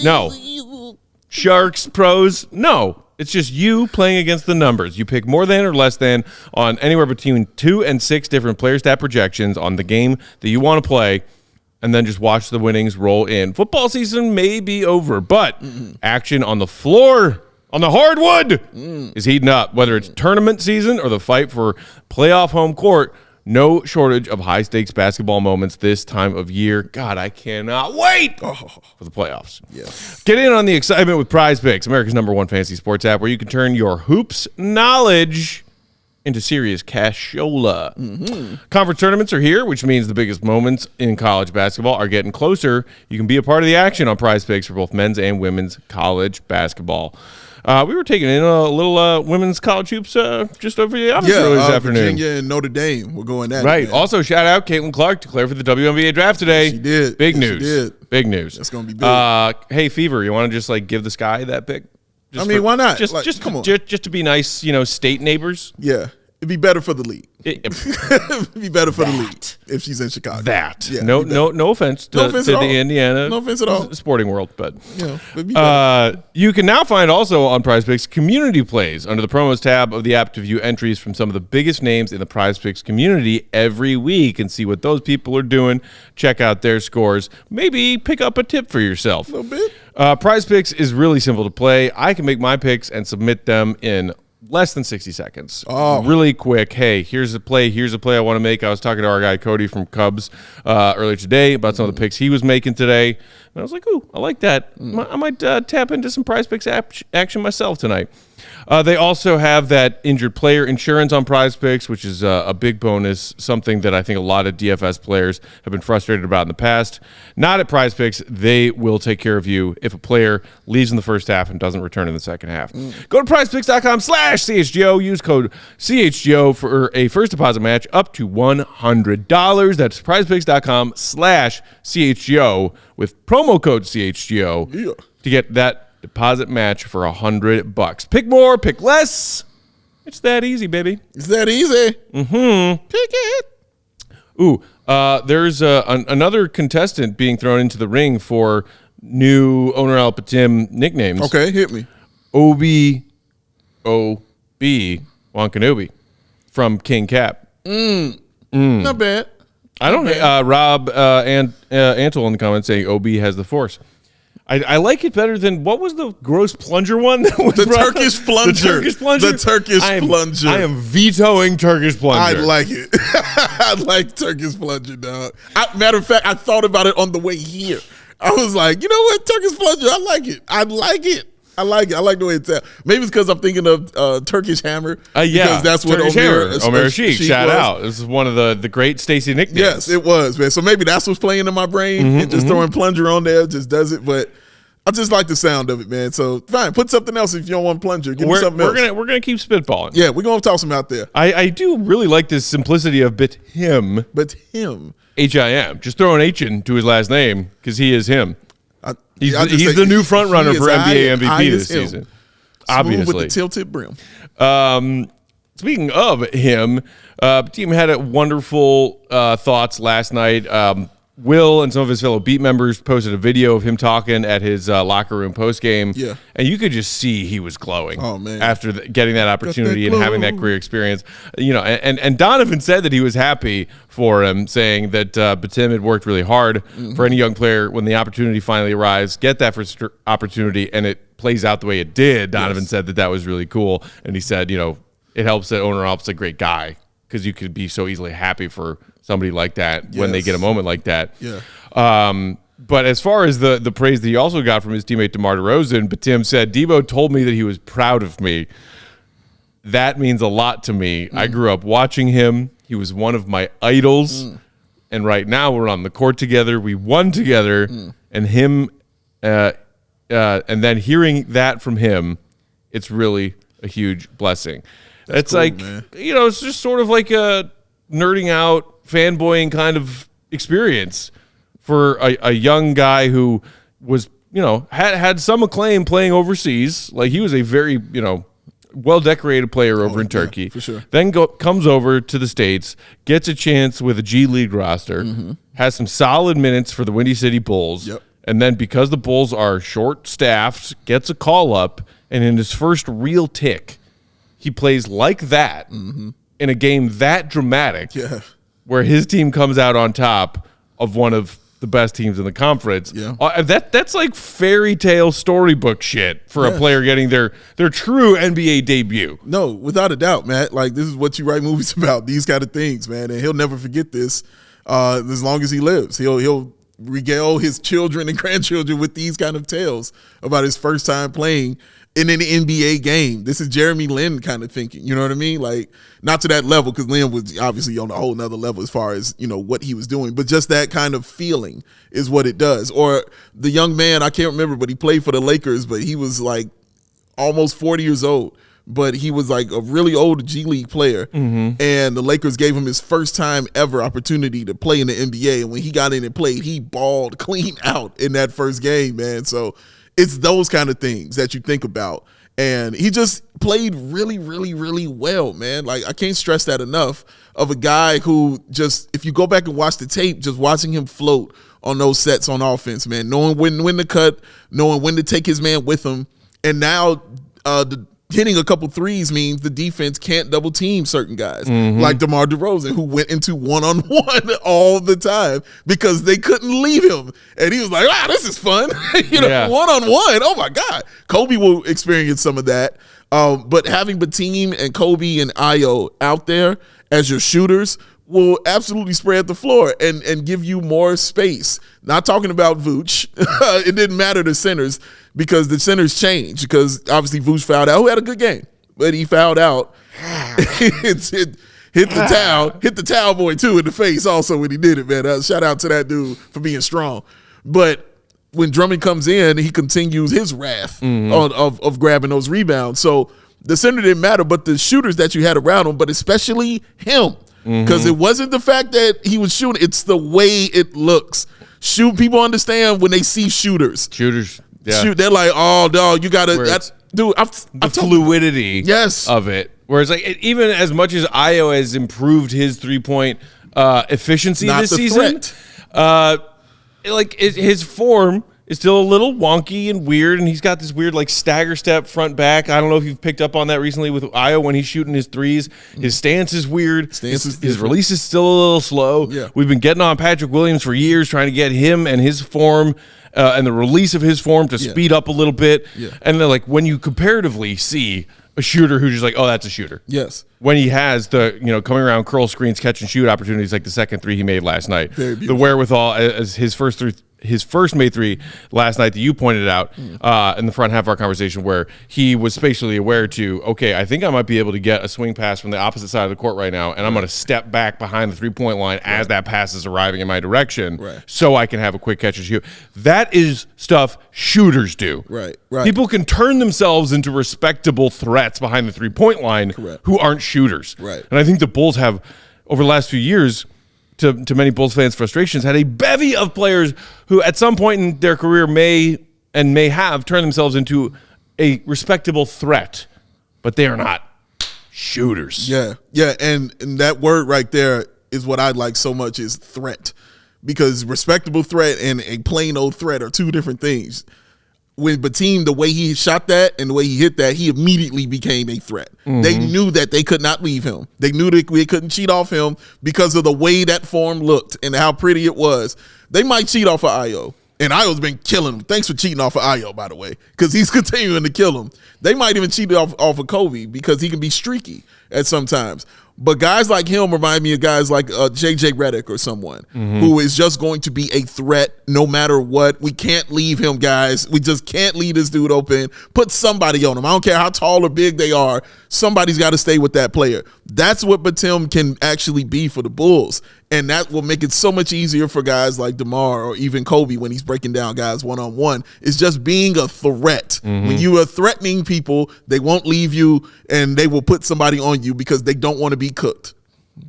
No. Sharks, pros, no. It's just you playing against the numbers. You pick more than or less than on anywhere between 2 and 6 different player stat projections on the game that you want to play, and then just watch the winnings roll in. Football season may be over, but action on the floor, on the hardwood, is heating up. Whether it's tournament season or the fight for playoff home court, no shortage of high-stakes basketball moments this time of year. God, I cannot wait for the playoffs. Yes. Get in on the excitement with Prize Picks, America's #1 fantasy sports app, where you can turn your hoops knowledge into serious cashola. Conference tournaments are here, which means the biggest moments in college basketball are getting closer. You can be a part of the action on Prize Picks for both men's and women's college basketball. We were taking in a little women's college hoops just over the office earlier this afternoon. Virginia and Notre Dame. We're going that. Right. Man. Also, shout out Caitlin Clark declared for the WNBA draft today. She did. Big She news. did. Big news. That's gonna be big. Hey, Fever, you want to just like give the Sky that pick? Why not? Just come on. Just to be nice, state neighbors. Yeah. It'd be better for the league. It'd be better for the league if she's in Chicago. Yeah, no offense to the Indiana sporting world, but you can now find also on Prize Picks community plays under the promos tab of the app to view entries from some of the biggest names in the Prize Picks community every week and see what those people are doing. Check out their scores. Maybe pick up a tip for yourself. A little bit. Prize Picks is really simple to play. I can make my picks and submit them in less than 60 seconds. Oh. Really quick. Hey, here's a play I want to make. I was talking to our guy Cody from Cubs earlier today about some of the picks he was making today. And I was like, ooh, I like that. I might tap into some Prize Picks action myself tonight. They also have that injured player insurance on Prize Picks, which is a big bonus, something that I think a lot of DFS players have been frustrated about in the past. Not at Prize Picks. They will take care of you if a player leaves in the first half and doesn't return in the second half. Go to prizepicks.com/CHGO. Use code CHGO for a first deposit match up to $100. That's prizepicks.com/CHGO with promo code CHGO to get that deposit match for $100. Pick more, pick less. It's that easy, baby. It's that easy. Mm-hmm. Pick it. Ooh, there's another contestant being thrown into the ring for new Onuralp Bitim nicknames. Okay, hit me. Obi Wankanobi from King Cap. Not bad. I don't know. Rob and Antle in the comments saying Obi has the force. I like it better than, what was the gross plunger one? The Turkish plunger. The Turkish plunger? The Turkish plunger. I am vetoing Turkish plunger. I like it. I like Turkish plunger, dog. Matter of fact, I thought about it on the way here. I was like, you know what? Turkish plunger, I like it. I like it. I like the way it's at. Maybe it's because I'm thinking of Turkish hammer. Yeah. Because that's what Omer Sheik, shout out. This is one of the great Stacey nicknames. Yes, it was, man. So maybe that's what's playing in my brain. And just throwing plunger on there just does it. But I just like the sound of it, man. So fine, put something else if you don't want plunger. Give me something else. We're gonna keep spitballing. Yeah, we're gonna toss them out there. I do really like this simplicity of Bitim. Bitim. HIM. Just throw an H into his last name because he is him. He's the new front runner for NBA MVP this season. Obviously, with the tilted brim. Speaking of him, team had a wonderful thoughts last night. Will and some of his fellow beat members posted a video of him talking at his locker room post game. Yeah, and you could just see he was glowing. Oh man! After getting that opportunity and having that career experience, and Donovan said that he was happy for him, saying that Bitim had worked really hard. For any young player, when the opportunity finally arrives, get that first opportunity, and it plays out the way it did. Donovan said that was really cool, and he said, it helps that Onuralp's a great guy because you could be so easily happy for somebody like that when they get a moment like that. Yeah. But as far as the praise that he also got from his teammate DeMar DeRozan, Bitim said, Debo told me that he was proud of me. That means a lot to me. I grew up watching him. He was one of my idols. And right now we're on the court together. We won together. And him, and then hearing that from him, it's really a huge blessing. It's cool, like, man. It's just sort of like a nerding out, fanboying kind of experience for a young guy who was, had some acclaim playing overseas. Like, he was a very, well-decorated player over in Turkey. For sure. Then comes over to the States, gets a chance with a G League roster, has some solid minutes for the Windy City Bulls, and then because the Bulls are short-staffed, gets a call-up, and in his first real tick, he plays like that in a game that dramatic where his team comes out on top of one of the best teams in the conference. That's like fairy tale storybook shit for a player getting their true NBA debut. No, without a doubt, Matt. Like, this is what you write movies about, these kind of things, man. And he'll never forget this as long as he lives. He'll regale his children and grandchildren with these kind of tales about his first time playing in an NBA game. This is Jeremy Lin kind of thinking, you know what I mean? Like, not to that level, because Lin was obviously on a whole nother level as far as, what he was doing, but just that kind of feeling is what it does. Or the young man, I can't remember, but he played for the Lakers, but he was like almost 40 years old, but he was like a really old G League player, and the Lakers gave him his first time ever opportunity to play in the NBA, and when he got in and played, he balled clean out in that first game, man. So it's those kind of things that you think about. And he just played really, really, really well, man. Like, I can't stress that enough, of a guy who just, if you go back and watch the tape, just watching him float on those sets on offense, man, knowing when to cut, knowing when to take his man with him. And now hitting a couple threes means the defense can't double team certain guys, like DeMar DeRozan, who went into one-on-one all the time because they couldn't leave him. And he was like, wow, this is fun. One-on-one. Oh, my God. Kobe will experience some of that. But having Bitim and Kobe and Ayo out there as your shooters will absolutely spread the floor and give you more space. Not talking about Vooch. It didn't matter to centers because the centers changed, because obviously Vooch fouled out, who had a good game, but he fouled out. hit the towel boy too in the face also when he did it, man. Shout out to that dude for being strong. But when Drummond comes in, he continues his wrath of grabbing those rebounds. So the center didn't matter, but the shooters that you had around him, but especially him, because it wasn't the fact that he was shooting, it's the way it looks. People understand when they see shooters. Yeah. They're like, oh, dog, you got to, dude. The fluidity of it. Whereas, like, even as much as Ayo has improved his 3-point efficiency this season, his form is still a little wonky and weird, and he's got this weird like stagger step front back. I don't know if you've picked up on that recently with Ayo when he's shooting his threes. His stance is weird. His release is still a little slow. Yeah. We've been getting on Patrick Williams for years, trying to get him and his form and the release of his form to speed up a little bit. Yeah. And then, like, when you comparatively see a shooter who's just like, oh, that's a shooter. Yes. When he has the, coming around curl screens, catch and shoot opportunities like the second three he made last night. Very beautiful. The wherewithal as his first made three last night that you pointed out in the front half of our conversation, where he was spatially aware to, okay, I think I might be able to get a swing pass from the opposite side of the court right now, and I'm going to step back behind the 3-point line as that pass is arriving in my direction so I can have a quick catch and shoot. That is stuff shooters do. Right. People can turn themselves into respectable threats behind the 3-point line who aren't shooters. Right. And I think the Bulls have, over the last few years, to many Bulls fans' frustrations, had a bevy of players who at some point in their career may have turned themselves into a respectable threat, but they are not shooters. Yeah, and that word right there is what I like so much, is threat, because respectable threat and a plain old threat are two different things. When Bitim, the way he shot that and the way he hit that, he immediately became a threat. They knew that they could not leave him. They knew that we couldn't cheat off him because of the way that form looked and how pretty it was. They might cheat off of Ayo, and Ayo's been killing him. Thanks for cheating off of Ayo, by the way, because he's continuing to kill him. They might even cheat off of Kobe because he can be streaky at sometimes. But guys like him remind me of guys like J.J. Redick or someone who is just going to be a threat no matter what. We can't leave him, guys. We just can't leave this dude open. Put somebody on him. I don't care how tall or big they are. Somebody's got to stay with that player. That's what Bitim can actually be for the Bulls. And that will make it so much easier for guys like DeMar or even Kobe when he's breaking down guys one-on-one. It's just being a threat. When you are threatening people, they won't leave you, and they will put somebody on you because they don't want to be cooked.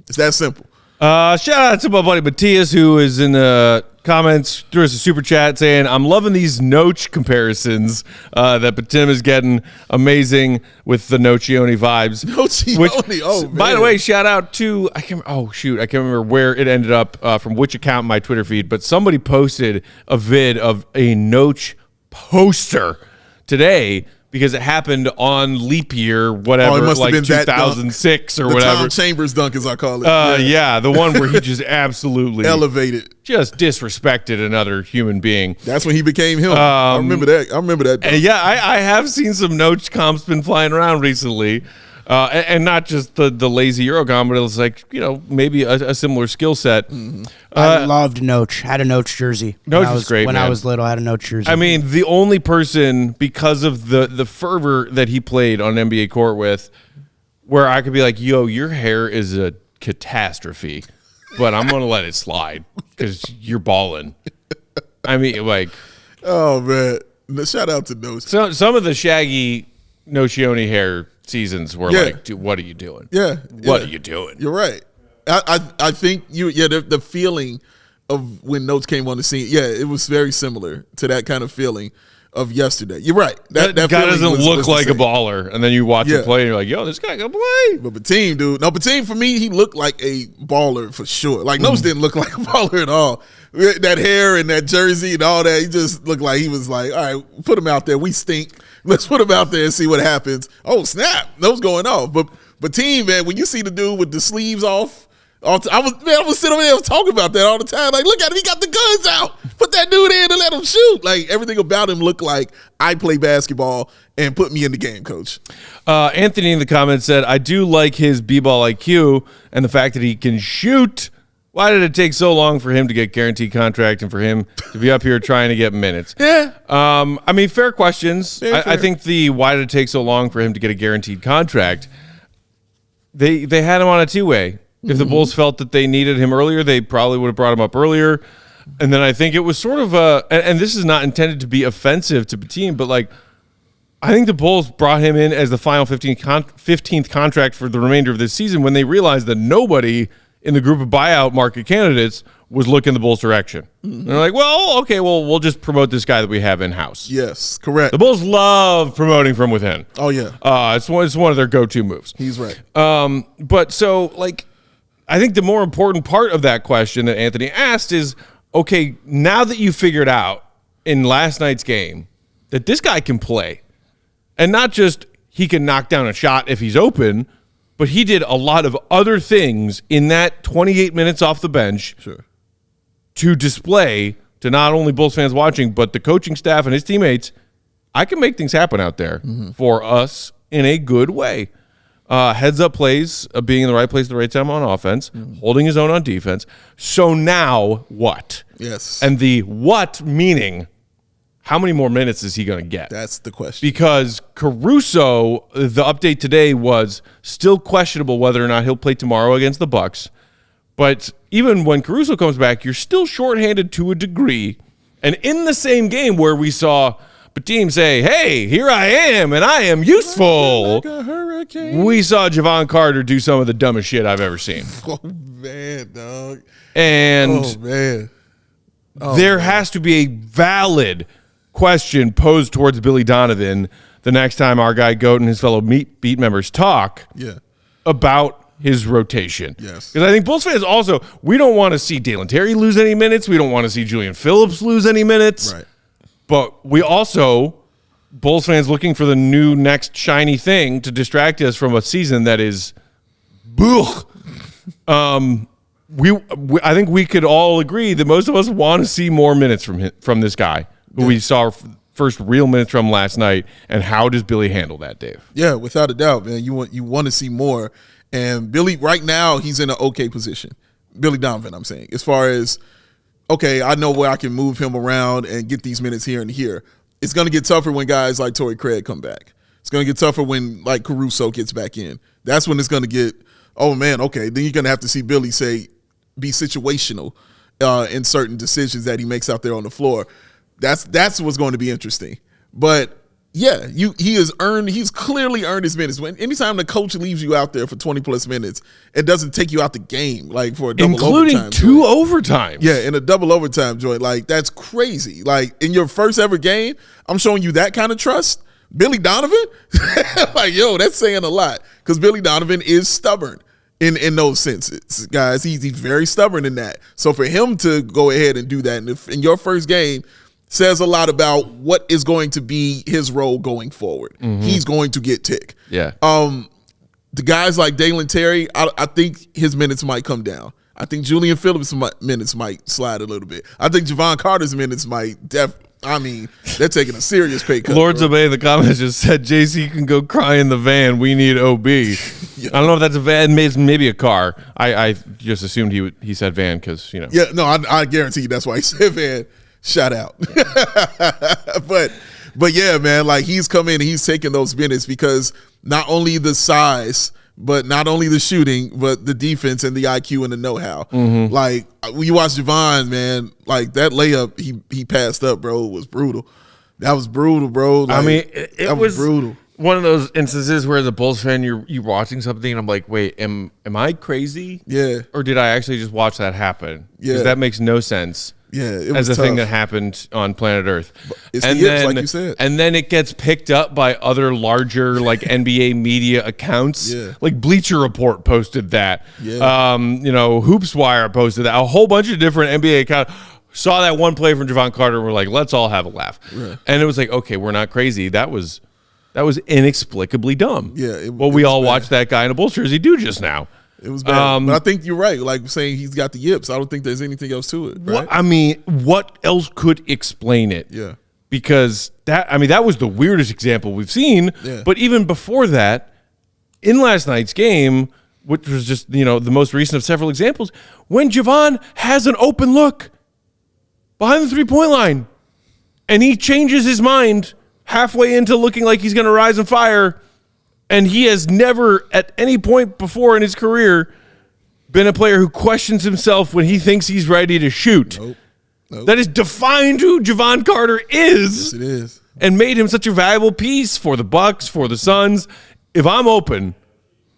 It's that simple. Shout out to my buddy Matthias, who is in the comments, threw us a super chat saying, I'm loving these Noach comparisons that Bitim is getting. Amazing with the Nocioni vibes. Nocioni, by the way, shout out to, I can't remember where it ended up, from which account in my Twitter feed, but somebody posted a vid of a Noach poster today, because it happened on leap year, whatever, like 2006 or whatever. Tom Chambers dunk, as I call it. Yeah, the one where he just absolutely elevated, just disrespected another human being. That's when he became him. I remember that. And yeah, I have seen some Noach comps been flying around recently. And not just the lazy Eurocom, but it was like, maybe a similar skill set. Mm-hmm. I loved Noach. Had a Noach jersey. Noach was great, when man. I was little, I had a Noach jersey. I mean, the only person, because of the fervor that he played on an NBA court with, where I could be like, yo, your hair is a catastrophe, but I'm going to let it slide because you're balling. I mean, like. Oh, man. Shout out to Noach. So, some of the shaggy Nocioni hair seasons were like, dude, what are you doing? Yeah. What are you doing? You're right. I think the feeling of when Noach came on the scene, it was very similar to that kind of feeling of yesterday. You're right. That guy doesn't look like a baller, and then you watch him play, and you're like, yo, this guy can play. But Bitim, dude. No, Bitim, for me, he looked like a baller for sure. Like, Noach didn't look like a baller at all. That hair and that jersey and all that, he just looked like he was like, all right, put him out there. We stink. Let's put him out there and see what happens. Oh, snap. No's going off. But Bitim, man, when you see the dude with the sleeves off, I was sitting over there talking about that all the time. Like, look at him. He got the guns out. Put that dude in and let him shoot. Like, everything about him looked like I play basketball and put me in the game, coach. Anthony in the comments said, I do like his b-ball IQ and the fact that he can shoot. Why did it take so long for him to get guaranteed contract and for him to be up here trying to get minutes? Yeah. I mean, fair questions. Fair. I think why did it take so long for him to get a guaranteed contract? They had him on a two-way. If the Bulls felt that they needed him earlier, they probably would have brought him up earlier. And then I think it was sort of and this is not intended to be offensive to Bitim, but like, I think the Bulls brought him in as the final 15th contract for the remainder of this season when they realized that nobody in the group of buyout market candidates was looking the Bulls' direction. And they're like, well, okay, we'll just promote this guy that we have in-house. Yes, correct. The Bulls love promoting from within. Oh, yeah. It's one of their go-to moves. He's right. But so, like, I think the more important part of that question that Anthony asked is, okay, now that you figured out in last night's game that this guy can play, and not just he can knock down a shot if he's open, but he did a lot of other things in that 28 minutes off the bench to display to not only Bulls fans watching, but the coaching staff and his teammates, I can make things happen out there for us in a good way. Heads-up plays, being in the right place at the right time on offense, holding his own on defense. So now what? Yes. And the what meaning, how many more minutes is he going to get? That's the question. Because Caruso, the update today was still questionable whether or not he'll play tomorrow against the Bucks. But even when Caruso comes back, you're still shorthanded to a degree. And in the same game where we saw Bitim say, hey, here I am, and I am useful, like a hurricane, we saw Jevon Carter do some of the dumbest shit I've ever seen. Oh, man, dog. And there has to be a valid question posed towards Billy Donovan the next time our guy Goat and his fellow beat members talk about his rotation. Yes. Because I think Bulls fans also, we don't want to see Dalen Terry lose any minutes. We don't want to see Julian Phillips lose any minutes. Right. But we also, Bulls fans looking for the new next shiny thing to distract us from a season that is I think we could all agree that most of us want to see more minutes from this guy who we saw first real minutes from last night. And how does Billy handle that, Dave? Yeah, without a doubt, man. You want to see more. And Billy, right now, he's in an okay position. Billy Donovan, I'm saying, as far as, okay, I know where I can move him around and get these minutes here and here. It's going to get tougher when guys like Torrey Craig come back. It's going to get tougher when, like, Caruso gets back in. That's when it's going to get, oh, man, okay, then you're going to have to see Billy, be situational in certain decisions that he makes out there on the floor. That's what's going to be interesting. But yeah, he's clearly earned his minutes. Anytime the coach leaves you out there for 20+ minutes, it doesn't take you out the game, like for a double including overtime. Two overtimes. Yeah, in a double overtime joint. Like, that's crazy. Like, in your first ever game, I'm showing you that kind of trust. Billy Donovan? Like, yo, that's saying a lot. Because Billy Donovan is stubborn in those senses, guys. He's very stubborn in that. So for him to go ahead and do that in your first game says a lot about what is going to be his role going forward. He's going to get tick. Yeah. The guys like Dalen Terry, I think his minutes might come down. I think Julian Phillips' minutes might slide a little bit. I think Jevon Carter's minutes might they're They're taking a serious pay cut. Lords Obey in the comments just said JC can go cry in the van. We need OB. I don't know if that's a van, maybe a car. I just assumed he said van because, you know. Yeah, no, I guarantee you that's why he said van. Shout out. But yeah, man, like he's come in and he's taking those minutes because not only the size, but not only the shooting, but the defense and the IQ and the know-how. Mm-hmm. Like when you watch Jevon, man, like that layup he passed up, bro, was brutal. That was brutal, bro. Like, I mean, it was brutal. One of those instances where as a Bulls fan, you're watching something and I'm like, wait, am I crazy? Yeah. Or did I actually just watch that happen? Yeah. Because that makes no sense. Yeah, it as was a thing tough. that happened on planet Earth. It's the yips, like you said. And then it gets picked up by other larger like NBA media accounts. Yeah. Like Bleacher Report posted that. Yeah. Hoops Wire posted that. A whole bunch of different NBA accounts saw that one play from Jevon Carter and were like, let's all have a laugh. Right. And it was like, okay, we're not crazy. That was inexplicably dumb. Yeah. We all watched that guy in a Bulls jersey do just now. It was bad. But I think you're right. Like saying he's got the yips. I don't think there's anything else to it. Right? What else could explain it? Yeah. Because that was the weirdest example we've seen. Yeah. But even before that, in last night's game, which was just, the most recent of several examples, when Jevon has an open look behind the 3-point line and he changes his mind halfway into looking like he's going to rise and fire. And he has never, at any point before in his career, been a player who questions himself when he thinks he's ready to shoot. Nope. That has defined who Jevon Carter is. Yes, it is. And made him such a valuable piece for the Bucks, for the Suns. If I'm open,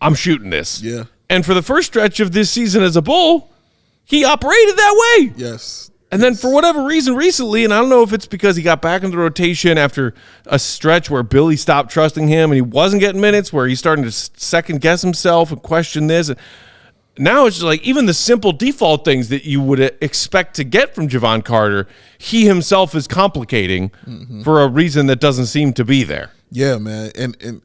I'm shooting this. Yeah. And for the first stretch of this season as a Bull, he operated that way. Yes. And then for whatever reason recently, and I don't know if it's because he got back into the rotation after a stretch where Billy stopped trusting him and he wasn't getting minutes, where he's starting to second guess himself and question this. Now it's just like even the simple default things that you would expect to get from Jevon Carter, he himself is complicating for a reason that doesn't seem to be there. Yeah, man. And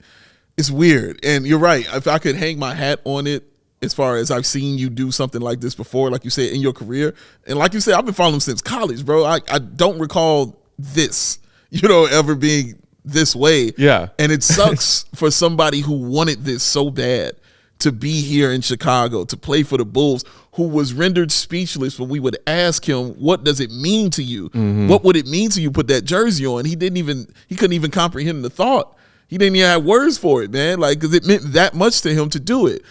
it's weird. And you're right. If I could hang my hat on it, as far as I've seen you do something like this before, like you said, in your career. And like you said, I've been following him since college, bro. I don't recall this, ever being this way. Yeah. And it sucks for somebody who wanted this so bad to be here in Chicago, to play for the Bulls, who was rendered speechless when we would ask him, what does it mean to you? Mm-hmm. What would it mean to you put that jersey on? He couldn't even comprehend the thought. He didn't even have words for it, man. Like, because it meant that much to him to do it.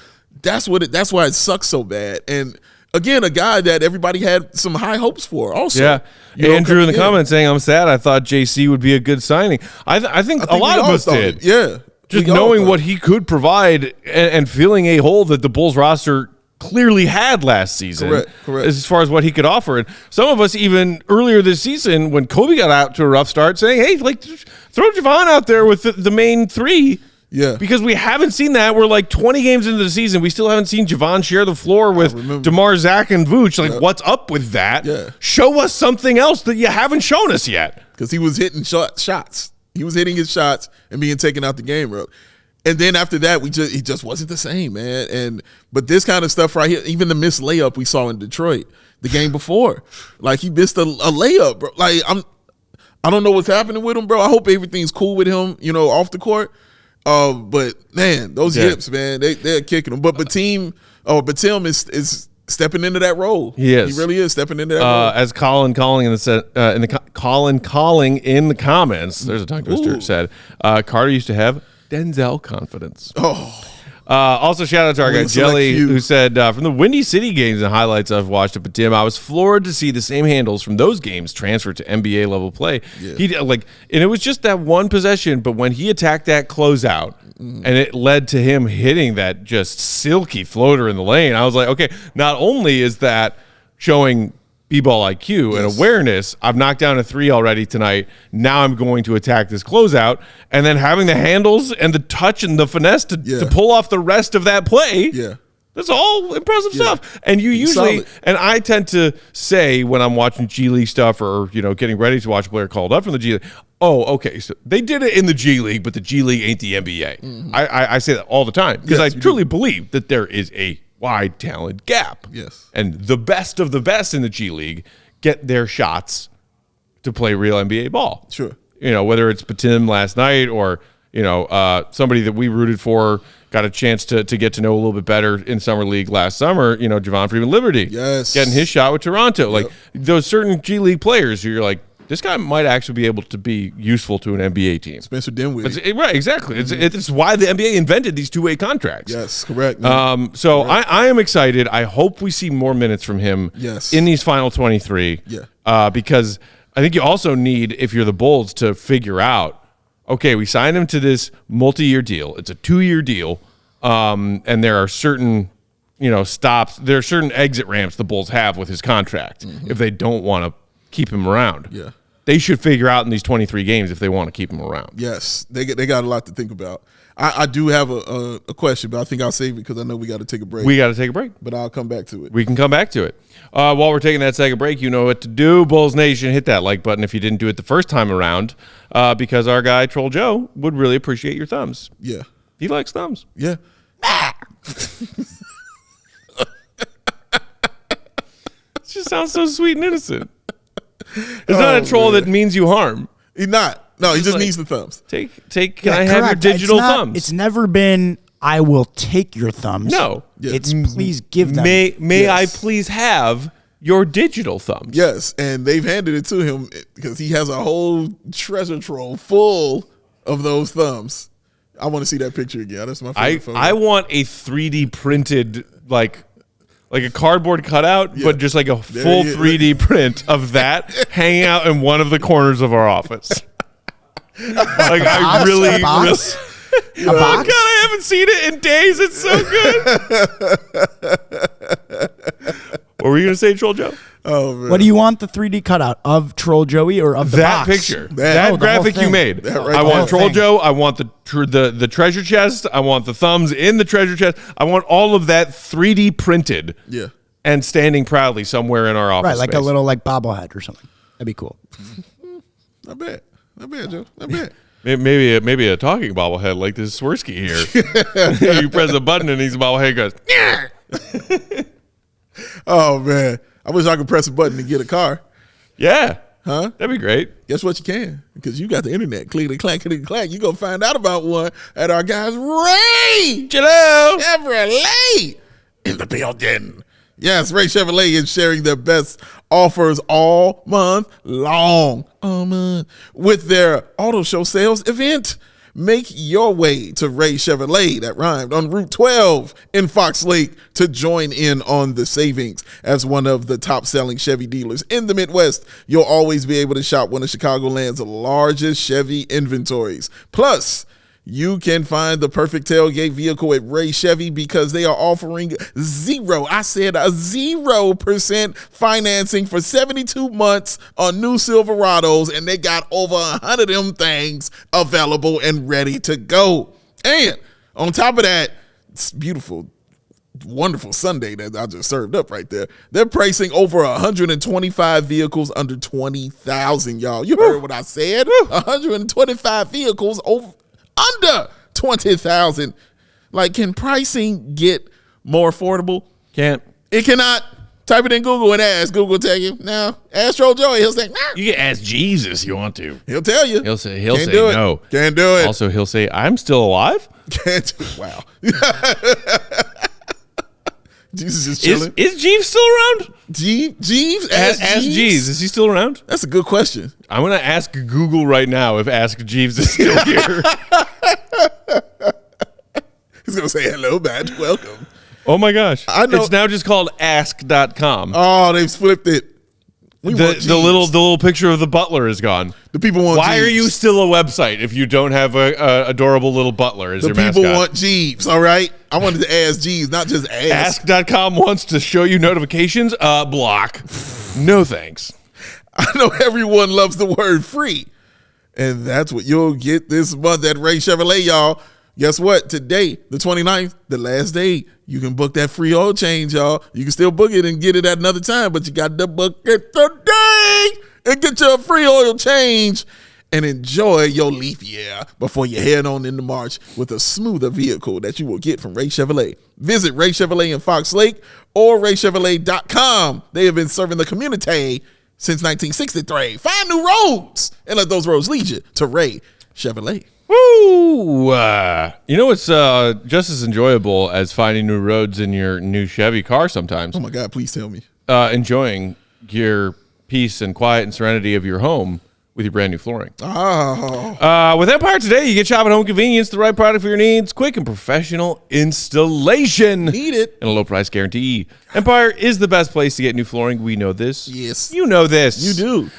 That's why it sucks so bad. And again, a guy that everybody had some high hopes for also. Yeah. Andrew in the comments saying, I'm sad. I thought JC would be a good signing. I think a lot of us did. Yeah. Just knowing what he could provide and filling a hole that the Bulls roster clearly had last season. Correct. As far as what he could offer. And some of us even earlier this season when Kobe got out to a rough start saying, hey, like throw Jevon out there with the main three. Yeah. Because we haven't seen that. We're like 20 games into the season. We still haven't seen Jevon share the floor with DeMar, Zach, and Vooch. Like, what's up with that? Yeah. Show us something else that you haven't shown us yet. Because he was hitting shots. He was hitting his shots and being taken out the game, bro. And then after that, he just wasn't the same, man. But this kind of stuff right here, even the missed layup we saw in Detroit the game before, like he missed a layup, bro. Like I don't know what's happening with him, bro. I hope everything's cool with him, off the court. But man, those hips, man, they're kicking him. But Bitim is stepping into that role. He is. He really is stepping into that role. As Colin Calling in the comments, there's a tongue twister, said Carter used to have Denzel confidence. Oh. Also, shout out to our guy Jelly, who said, from the Windy City games and highlights I've watched at Bitim, I was floored to see the same handles from those games transfer to NBA level play. Yeah. And it was just that one possession, but when he attacked that closeout, and it led to him hitting that just silky floater in the lane, I was like, okay, not only is that showing B-ball IQ and awareness, I've knocked down a 3 already tonight. Now I'm going to attack this closeout. And then having the handles and the touch and the finesse to pull off the rest of that play. Yeah. That's all impressive stuff. And you usually, and I tend to say when I'm watching G League stuff or, getting ready to watch a player called up from the G League, oh, okay, so they did it in the G League, but the G League ain't the NBA. Mm-hmm. I say that all the time because I truly believe that there is a wide talent gap. Yes. And the best of the best in the G League get their shots to play real NBA ball. Sure. whether it's Bitim last night or, somebody that we rooted for, got a chance to get to know a little bit better in Summer League last summer, Jevon Freeman Liberty. Yes. Getting his shot with Toronto. Like those certain G League players who you're like, this guy might actually be able to be useful to an NBA team. Spencer Dinwiddie. Right, exactly. It's why the NBA invented these two-way contracts. Yes, correct. So I am excited. I hope we see more minutes from him in these final 23. Yeah. Because I think you also need, if you're the Bulls, to figure out, okay, we signed him to this multi-year deal. It's a 2-year deal. And there are certain, stops. There are certain exit ramps the Bulls have with his contract if they don't want to keep him around. Yeah. They should figure out in these 23 games if they want to keep him around. Yes. They got a lot to think about. I do have a question, but I think I'll save it because I know we got to take a break. We got to take a break. But I'll come back to it. We can come back to it. While we're taking that second break, you know what to do. Bulls Nation, hit that like button if you didn't do it the first time around because our guy, Troll Joe, would really appreciate your thumbs. Yeah. He likes thumbs. Yeah. It just sounds so sweet and innocent. It's not a troll that means you harm. He's not. No, he just needs the thumbs. Can I have your digital thumbs? It's never been, I will take your thumbs. No. It's please give them. May I please have your digital thumbs? Yes, and they've handed it to him because he has a whole treasure trove full of those thumbs. I want to see that picture again. That's my favorite photo. I want a 3D printed, like a cardboard cutout, but just like a full 3D print of that hanging out in one of the corners of our office. Like I really, a box? really. Oh God, I haven't seen it in days. It's so good. What were you gonna say, Troll Joe? Oh man. What do you want the 3D cutout of Troll Joey or of the that box? picture? That graphic you made. I want Troll Joe. I want the treasure chest. I want the thumbs in the treasure chest. I want all of that 3D printed. Yeah. And standing proudly somewhere in our office. Right, like space. a little bobblehead or something. That'd be cool. Not bad, Joe. Not bad. Maybe a talking bobblehead like this Swirsky here. You press a button and his bobblehead goes. Oh man, I wish I could press a button to get a car. Yeah, huh? That'd be great. Guess what? You can because you got the internet. Clickety clack, clickety clack. You gonna find out about one at our guys Ray Chevrolet in the building. Yes, Ray Chevrolet is sharing their best offers all month long. With their auto show sales event. Make your way to Ray Chevrolet, that rhymed, on Route 12 in Fox Lake to join in on the savings. As one of the top-selling Chevy dealers in the Midwest, you'll always be able to shop one of Chicagoland's largest Chevy inventories. Plus, you can find the perfect tailgate vehicle at Ray Chevy because they are offering 0% financing for 72 months on new Silverados, and they got over 100 of them things available and ready to go. And on top of that, it's beautiful, wonderful Sunday that I just served up right there. They're pricing over 125 vehicles under $20,000, y'all. You heard what I said. 125 vehicles under $20,000. Like, can pricing get more affordable? Can't. It cannot. Type it in Google and ask. Google tell you. Now, ask Troll Joey. He'll say, nah. You can ask Jesus if you want to. He'll tell you. He'll say Can't do no. It. Can't do it. Also, he'll say, I'm still alive. Can't do it. Wow. Jesus is chilling. Is Jeeves still around? Jeeves? Ask Jeeves. Is he still around? That's a good question. I'm going to ask Google right now if Ask Jeeves is still here. He's going to say, hello, badge, welcome. Oh, my gosh. I know. It's now just called ask.com. Oh, they've flipped it. The little picture of the butler is gone. The people want Why Jeeves. are you still a website if you don't have a adorable little butler as your mascot? The people want Jeeves, all right? I wanted to ask Jeeves, not just ask. Ask.com wants to show you notifications. Block. No thanks. I know everyone loves the word free. And that's what you'll get this month at Ray Chevrolet, y'all. Guess what? Today, the 29th, the last day, you can book that free oil change, y'all. You can still book it and get it at another time, but you got to book it today and get your free oil change and enjoy your leap year before you head on into March with a smoother vehicle that you will get from Ray Chevrolet. Visit Ray Chevrolet in Fox Lake or RayChevrolet.com. They have been serving the community since 1963. Find new roads and let those roads lead you to Ray Chevrolet. Woo! You know what's just as enjoyable as finding new roads in your new Chevy car sometimes? Oh, my God, please tell me. Enjoying your peace and quiet and serenity of your home with your brand new flooring. With Empire Today, you get shop at home convenience, the right product for your needs, quick and professional installation. Need it. And a low price guarantee. Empire is the best place to get new flooring. We know this. Yes. You know this. You do.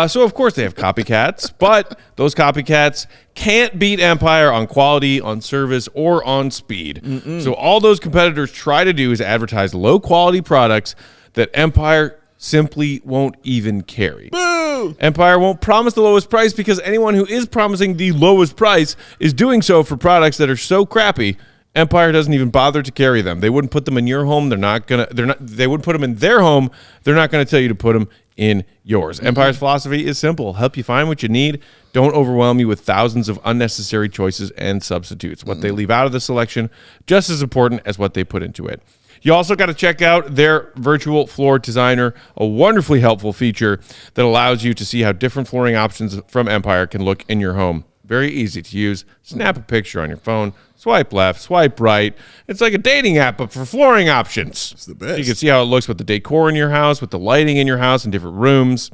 So, of course, they have copycats, but those copycats can't beat Empire on quality, on service, or on speed. So all those competitors try to do is advertise low-quality products that Empire simply won't even carry. Boo! Empire won't promise the lowest price because anyone who is promising the lowest price is doing so for products that are so crappy Empire doesn't even bother to carry them. They wouldn't put them in your home. They wouldn't put them in their home. They're not going to tell you to put them in yours. Empire's philosophy is simple. Help you find what you need. Don't overwhelm you with thousands of unnecessary choices and substitutes. What they leave out of the selection, just as important as what they put into it. You also got to check out their virtual floor designer, a wonderfully helpful feature that allows you to see how different flooring options from Empire can look in your home. Very easy to use. Snap a picture on your phone, swipe left, swipe right. It's like a dating app, but for flooring options. It's the best. You can see how it looks with the decor in your house, with the lighting in your house in different rooms.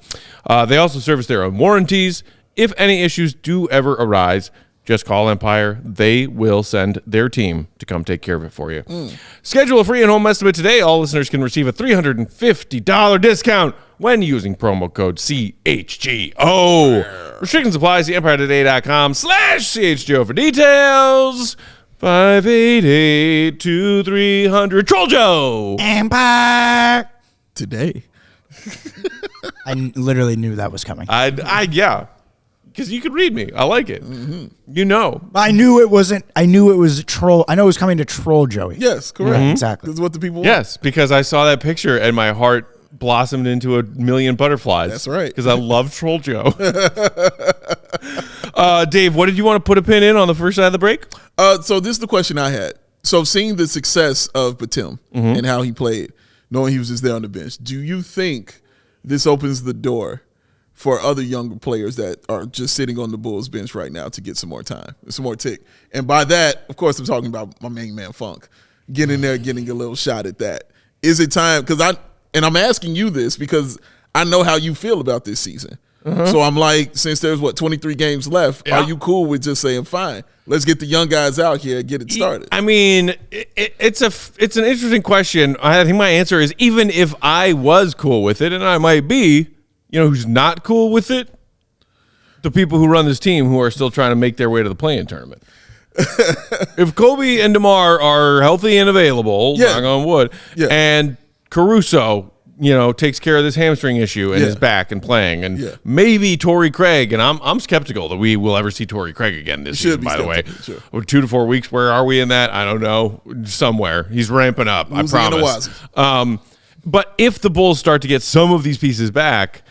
They also service their own warranties. If any issues do ever arise, just call Empire. They will send their team to come take care of it for you. Schedule a free in-home estimate today. All listeners can receive a $350 discount when using promo code CHGO. Restrictions apply. See EmpireToday.com/CHGO for details. 588-2300. Troll Joe. Empire Today. I literally knew that was coming. Yeah. Because you could read me. I like it. You know. I knew it wasn't. I knew it was troll. I know it was coming to troll Joey. Yes, correct. Right, exactly. This is what the people want. Yes, because I saw that picture and my heart blossomed into a million butterflies. That's right. Because I love Troll Joe. Dave, what did you want to put a pin in on the first side of the break? So this is the question I had. So seeing the success of Bitim and how he played, knowing he was just there on the bench, do you think this opens the door for other younger players that are just sitting on the Bulls bench right now to get some more time, some more tick? And by that, of course, I'm talking about my main man Funk. Getting in there, getting a little shot at that. Is it time? And I'm asking you this because I know how you feel about this season. So I'm like, since there's 23 games left, are you cool with just saying, fine, let's get the young guys out here and get it started? I mean, it's an interesting question. I think my answer is even if I was cool with it, and I might be, you know who's not cool with it? The people who run this team who are still trying to make their way to the play-in tournament. If Kobe and DeMar are healthy and available, knock on wood, and Caruso, takes care of this hamstring issue and is back and playing, and maybe Torrey Craig, and I'm skeptical that we will ever see Torrey Craig again this season, by the way. Sure. 2 to 4 weeks, where are we in that? I don't know. Somewhere. He's ramping up, I promise. But if the Bulls start to get some of these pieces back,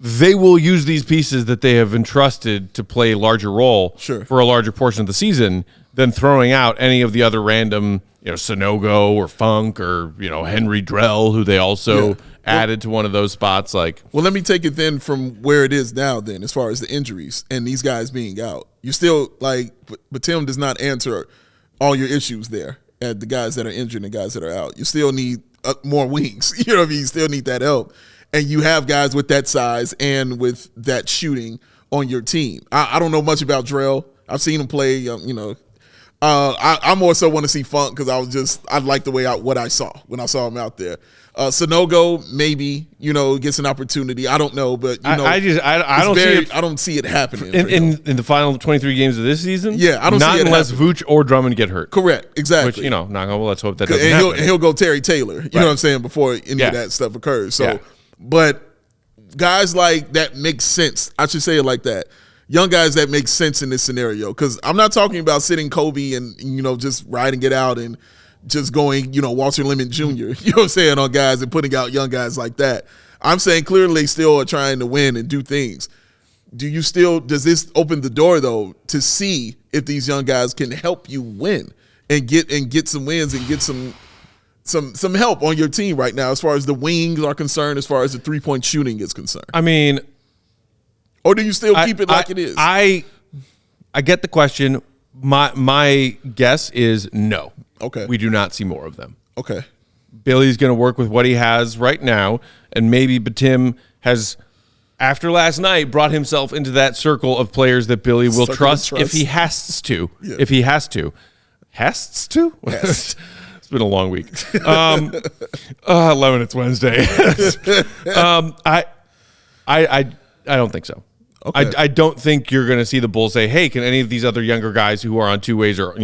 they will use these pieces that they have entrusted to play a larger role for a larger portion of the season than throwing out any of the other random, Sonogo or Funk or, Henry Drell, who they also added to one of those spots. Well, let me take it then from where it is now then, as far as the injuries and these guys being out. You still, Bitim does not answer all your issues there at the guys that are injured and guys that are out. You still need more wings. You know what I mean? You still need that help. And you have guys with that size and with that shooting on your team. I don't know much about Drell. I've seen him play, I more so want to see Funk because I like the way what I saw when I saw him out there. Sonogo maybe, gets an opportunity. I don't know, but I don't see it happening in the final 23 games of this season. Yeah, I don't see it unless happening. Vooch or Drummond get hurt. Correct, exactly. Which let's hope that doesn't happen. And he'll go Terry Taylor. You know what I'm saying, before any of that stuff occurs. So, but guys like that make sense. I should say it like that. Young guys that make sense in this scenario, because I'm not talking about sitting Kobe and just riding it out and just going Walter Lemon Jr. You know what I'm saying, on guys and putting out young guys like that. I'm saying clearly they still are trying to win and do things. Does this open the door though to see if these young guys can help you win and get some wins and get some some help on your team right now as far as the wings are concerned, as far as the 3-point shooting is concerned? I mean, or do you still keep it like it is? I get the question. My guess is no. Okay. We do not see more of them. Okay. Billy's going to work with what he has right now, and maybe Bitim has, after last night, brought himself into that circle of players that Billy will trust if he has to. Yeah. If he has to. Has to? Yes. It's been a long week. 11, it's Wednesday. I don't think so. Okay. I don't think you're going to see the Bulls say, hey, can any of these other younger guys who are on two ways or,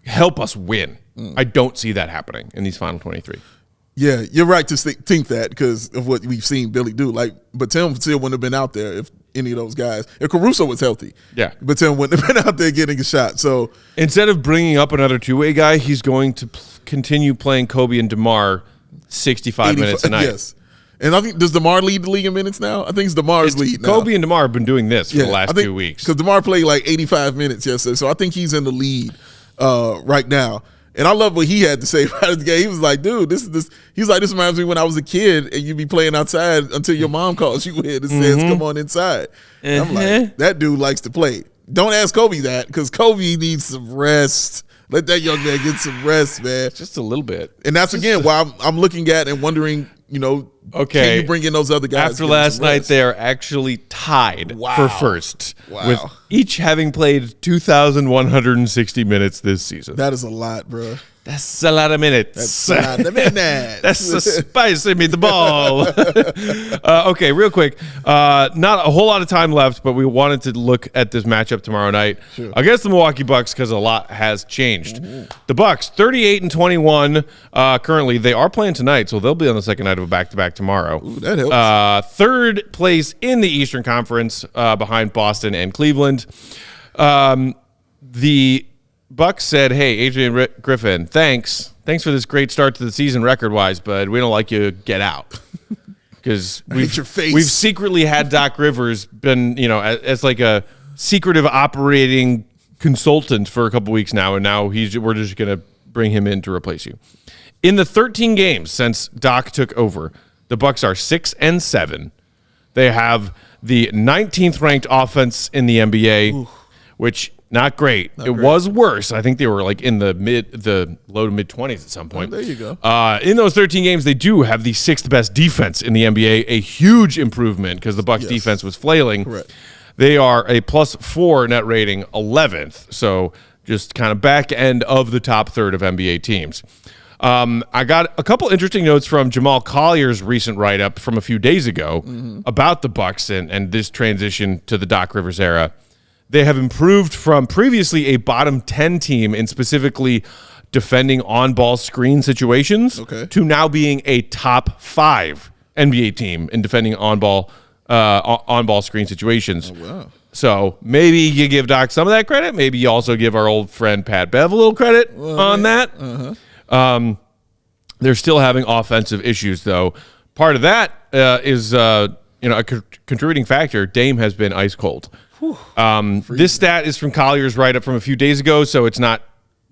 help us win? I don't see that happening in these final 23. Yeah, you're right to think that because of what we've seen Billy do. But Tim still wouldn't have been out there if any of those guys. If Caruso was healthy, yeah, but Tim wouldn't have been out there getting a shot. So instead of bringing up another two-way guy, he's going to continue playing Kobe and DeMar 65 minutes a night. Yes. And I think, does DeMar lead the league in minutes now? I think it's DeMar's lead now. Kobe and DeMar have been doing this for the last 2 weeks. Because DeMar played like 85 minutes yesterday, so I think he's in the lead right now. And I love what he had to say about the game. He was like, dude, this. He's like, this reminds me when I was a kid and you'd be playing outside until your mom calls you in and says, come on inside. And I'm like, that dude likes to play. Don't ask Kobe that because Kobe needs some rest. Let that young man get some rest, man. Just a little bit. And that's, again, why I'm looking at and wondering, can you bring in those other guys? After last night, they are actually tied for first, with each having played 2,160 minutes this season. That is a lot, bro. That's a lot of minutes. That's a lot of minutes. That's a spicy meatball. Okay, real quick. Not a whole lot of time left, but we wanted to look at this matchup tomorrow night against the Milwaukee Bucks because a lot has changed. Ooh. The Bucks, 38-21 currently. They are playing tonight, so they'll be on the second night of a back-to-back tomorrow. Ooh, that helps. Third place in the Eastern Conference behind Boston and Cleveland. The Bucks said, hey, Adrian Griffin, thanks for this great start to the season record-wise, but we don't like you. Get out. Because we've secretly had Doc Rivers been, as like a secretive operating consultant for a couple weeks now, and now we're just going to bring him in to replace you. In the 13 games since Doc took over, the Bucks are 6-7. They have the 19th ranked offense in the NBA, which not great. It was worse. I think they were like in the low to mid 20s at some point. Oh, there you go. In those 13 games, they do have the 6th best defense in the NBA, a huge improvement because the Bucks defense was flailing. Correct. They are a +4 net rating, 11th. So just kind of back end of the top third of NBA teams. I got a couple interesting notes from Jamal Collier's recent write-up from a few days ago about the Bucks and this transition to the Doc Rivers era. They have improved from previously a bottom 10 team in specifically defending on-ball screen situations to now being a top 5 NBA team in defending on-ball screen situations. Oh, wow. So maybe you give Doc some of that credit. Maybe you also give our old friend Pat Bev a little credit on that. Uh-huh. They're still having offensive issues, though. Part of that is a contributing factor. Dame has been ice cold. This stat is from Collier's write-up from a few days ago, so it's not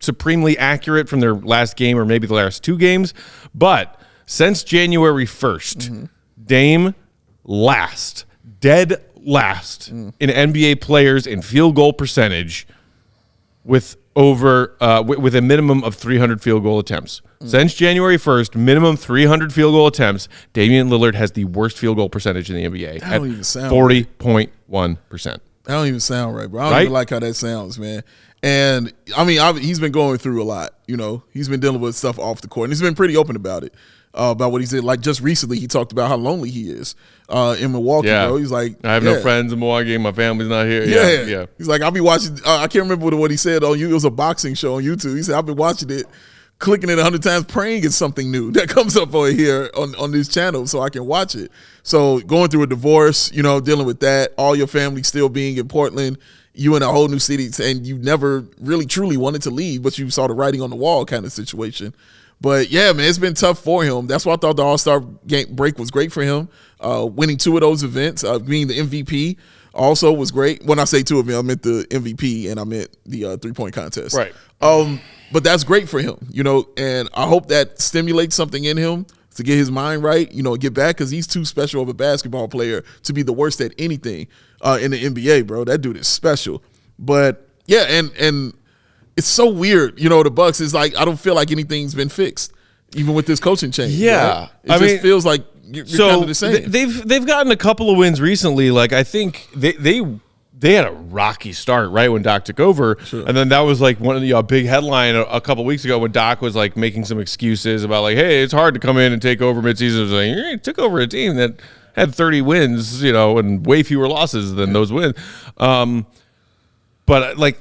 supremely accurate from their last game or maybe the last 2 games. But since January 1st, Dame dead last in NBA players in field goal percentage with with a minimum of 300 field goal attempts. Since January 1st, minimum 300 field goal attempts, Damian Lillard has the worst field goal percentage in the NBA at 40.1%. That don't even sound right, bro. I don't even like how that sounds, man. And, I mean, he's been going through a lot. He's been dealing with stuff off the court, and he's been pretty open about it, about what he said. Like, just recently, he talked about how lonely he is in Milwaukee, bro. He's like, I have no friends in Milwaukee. My family's not here. Yeah. He's like, I'll be watching. I can't remember what he said on you. It was a boxing show on YouTube. He said, I've been watching it, clicking it 100 times, praying it's something new that comes up over here on this channel so I can watch it. So going through a divorce, dealing with that, all your family still being in Portland, you in a whole new city, and you never really truly wanted to leave, but you saw the writing on the wall kind of situation. But yeah, man, it's been tough for him. That's why I thought the All-Star game break was great for him. Winning 2 of those events, being the MVP, also was great. When I say 2 of them, I meant the MVP and I meant the 3-point contest. Right. But that's great for him, and I hope that stimulates something in him to get his mind right, get back, because he's too special of a basketball player to be the worst at anything in the NBA, bro. That dude is special. But, yeah, and it's so weird. The Bucks is like, I don't feel like anything's been fixed, even with this coaching change. Yeah. Right? It just feels like you're kind of the same. They've gotten a couple of wins recently. Like, I think they had a rocky start right when Doc took over. Sure. And then that was like one of the big headline a couple weeks ago when Doc was like making some excuses about like, hey, it's hard to come in and take over midseason. It was like, he took over a team that had 30 wins, and way fewer losses than those wins. But like,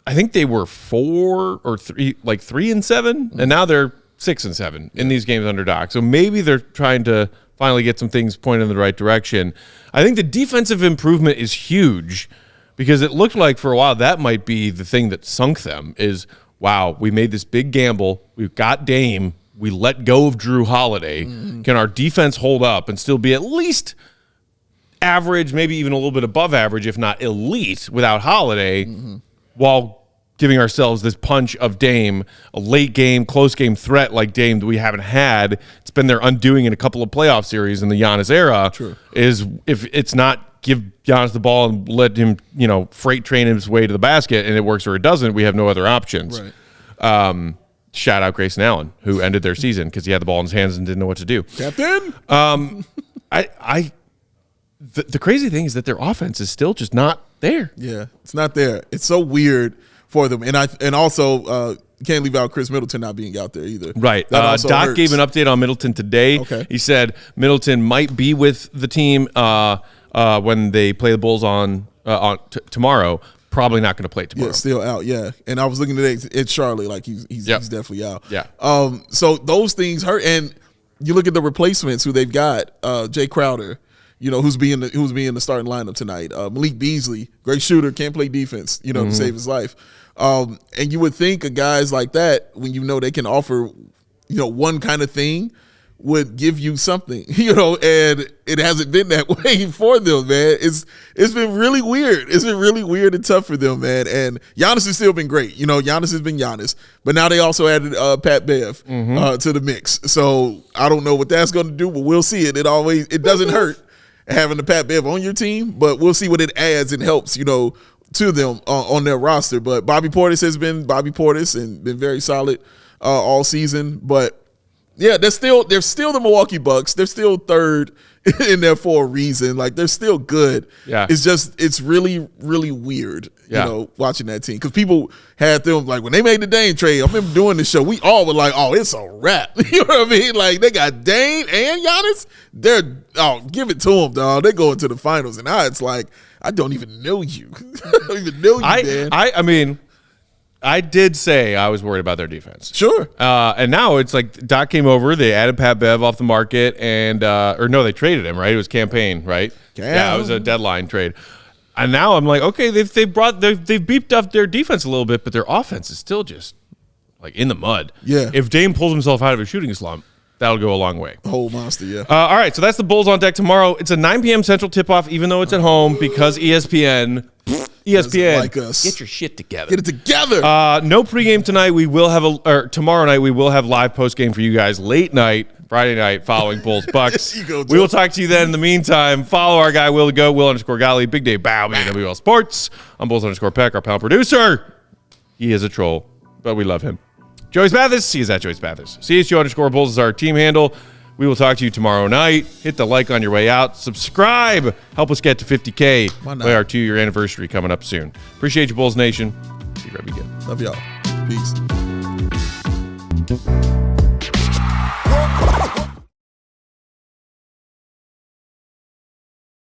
I think they were 4 or 3, like 3-7, and now they're 6-7 in these games under Doc. So maybe they're trying to finally get some things pointed in the right direction. I think the defensive improvement is huge, because it looked like for a while that might be the thing that sunk them is, wow, we made this big gamble. We've got Dame. We let go of Drew Holiday. Mm-hmm. Can our defense hold up and still be at least average, maybe even a little bit above average, if not elite, without Holiday, while giving ourselves this punch of Dame, a late game, close game threat like Dame that we haven't had. It's been their undoing in a couple of playoff series in the Giannis era. True. Is if it's not give Giannis the ball and let him, freight train his way to the basket and it works or it doesn't, we have no other options. Right. Shout out Grayson Allen, who ended their season because he had the ball in his hands and didn't know what to do. Captain. The crazy thing is that their offense is still just not there. Yeah, it's not there. It's so weird for them, and also can't leave out Chris Middleton not being out there either. Right. Doc hurts. gave an update on Middleton today. Okay. He said Middleton might be with the team when they play the Bulls on tomorrow. Probably not going to play tomorrow. Yeah, still out. Yeah, and I was looking today. It's Charlotte. Like he's definitely out. Yeah. So those things hurt, and you look at the replacements who they've got. Jay Crowder. Who's being the starting lineup tonight. Malik Beasley, great shooter, can't play defense, to save his life. And you would think of guys like that, when they can offer, one kind of thing, would give you something, and it hasn't been that way for them, man. It's been really weird. It's been really weird and tough for them, man. And Giannis has still been great. Giannis has been Giannis. But now they also added Pat Bev to the mix. So I don't know what that's going to do, but we'll see it. It doesn't hurt having the Pat Bev on your team, but we'll see what it adds and helps, to them on their roster. But Bobby Portis has been Bobby Portis and been very solid all season. But yeah, they're still the Milwaukee Bucks. They're still third in there for a reason. Like, they're still good. Yeah. It's really, really weird, watching that team. Because people had them, like, when they made the Dame trade, I remember doing the show, we all were like, oh, it's a wrap. You know what I mean? Like, they got Dame and Giannis. Give it to them, dog. They're going to the finals. And now it's like, I don't even know you. I don't even know you, man. I mean, I did say I was worried about their defense. Sure. And now it's like Doc came over, they added Pat Bev off the market, and they traded him, right? It was campaign, right? Yeah, it was a deadline trade. And now I'm like, okay, they've beefed up their defense a little bit, but their offense is still just like in the mud. Yeah. If Dame pulls himself out of a shooting slump, that'll go a long way. Whole monster, yeah. All right, so that's the Bulls on deck tomorrow. It's a 9 p.m. Central tip-off, even though it's at home, because ESPN, like us. Get your shit together. Get it together. No pregame tonight. We will have tomorrow night. We will have live postgame for you guys late night, Friday night, following Bulls Bucks. We will talk to you then. In the meantime, follow our guy Will to Go, Will_Golly, Big Day Bow, BWL Sports. I'm Bulls_Peck, our pal producer. He is a troll, but we love him. Joey Spathis, he is at Joey Spathis. CHGO_Bulls is our team handle. We will talk to you tomorrow night. Hit the like on your way out. Subscribe. Help us get to 50K. Play our 2-year anniversary coming up soon. Appreciate you, Bulls Nation. See you right again. Love y'all. Peace.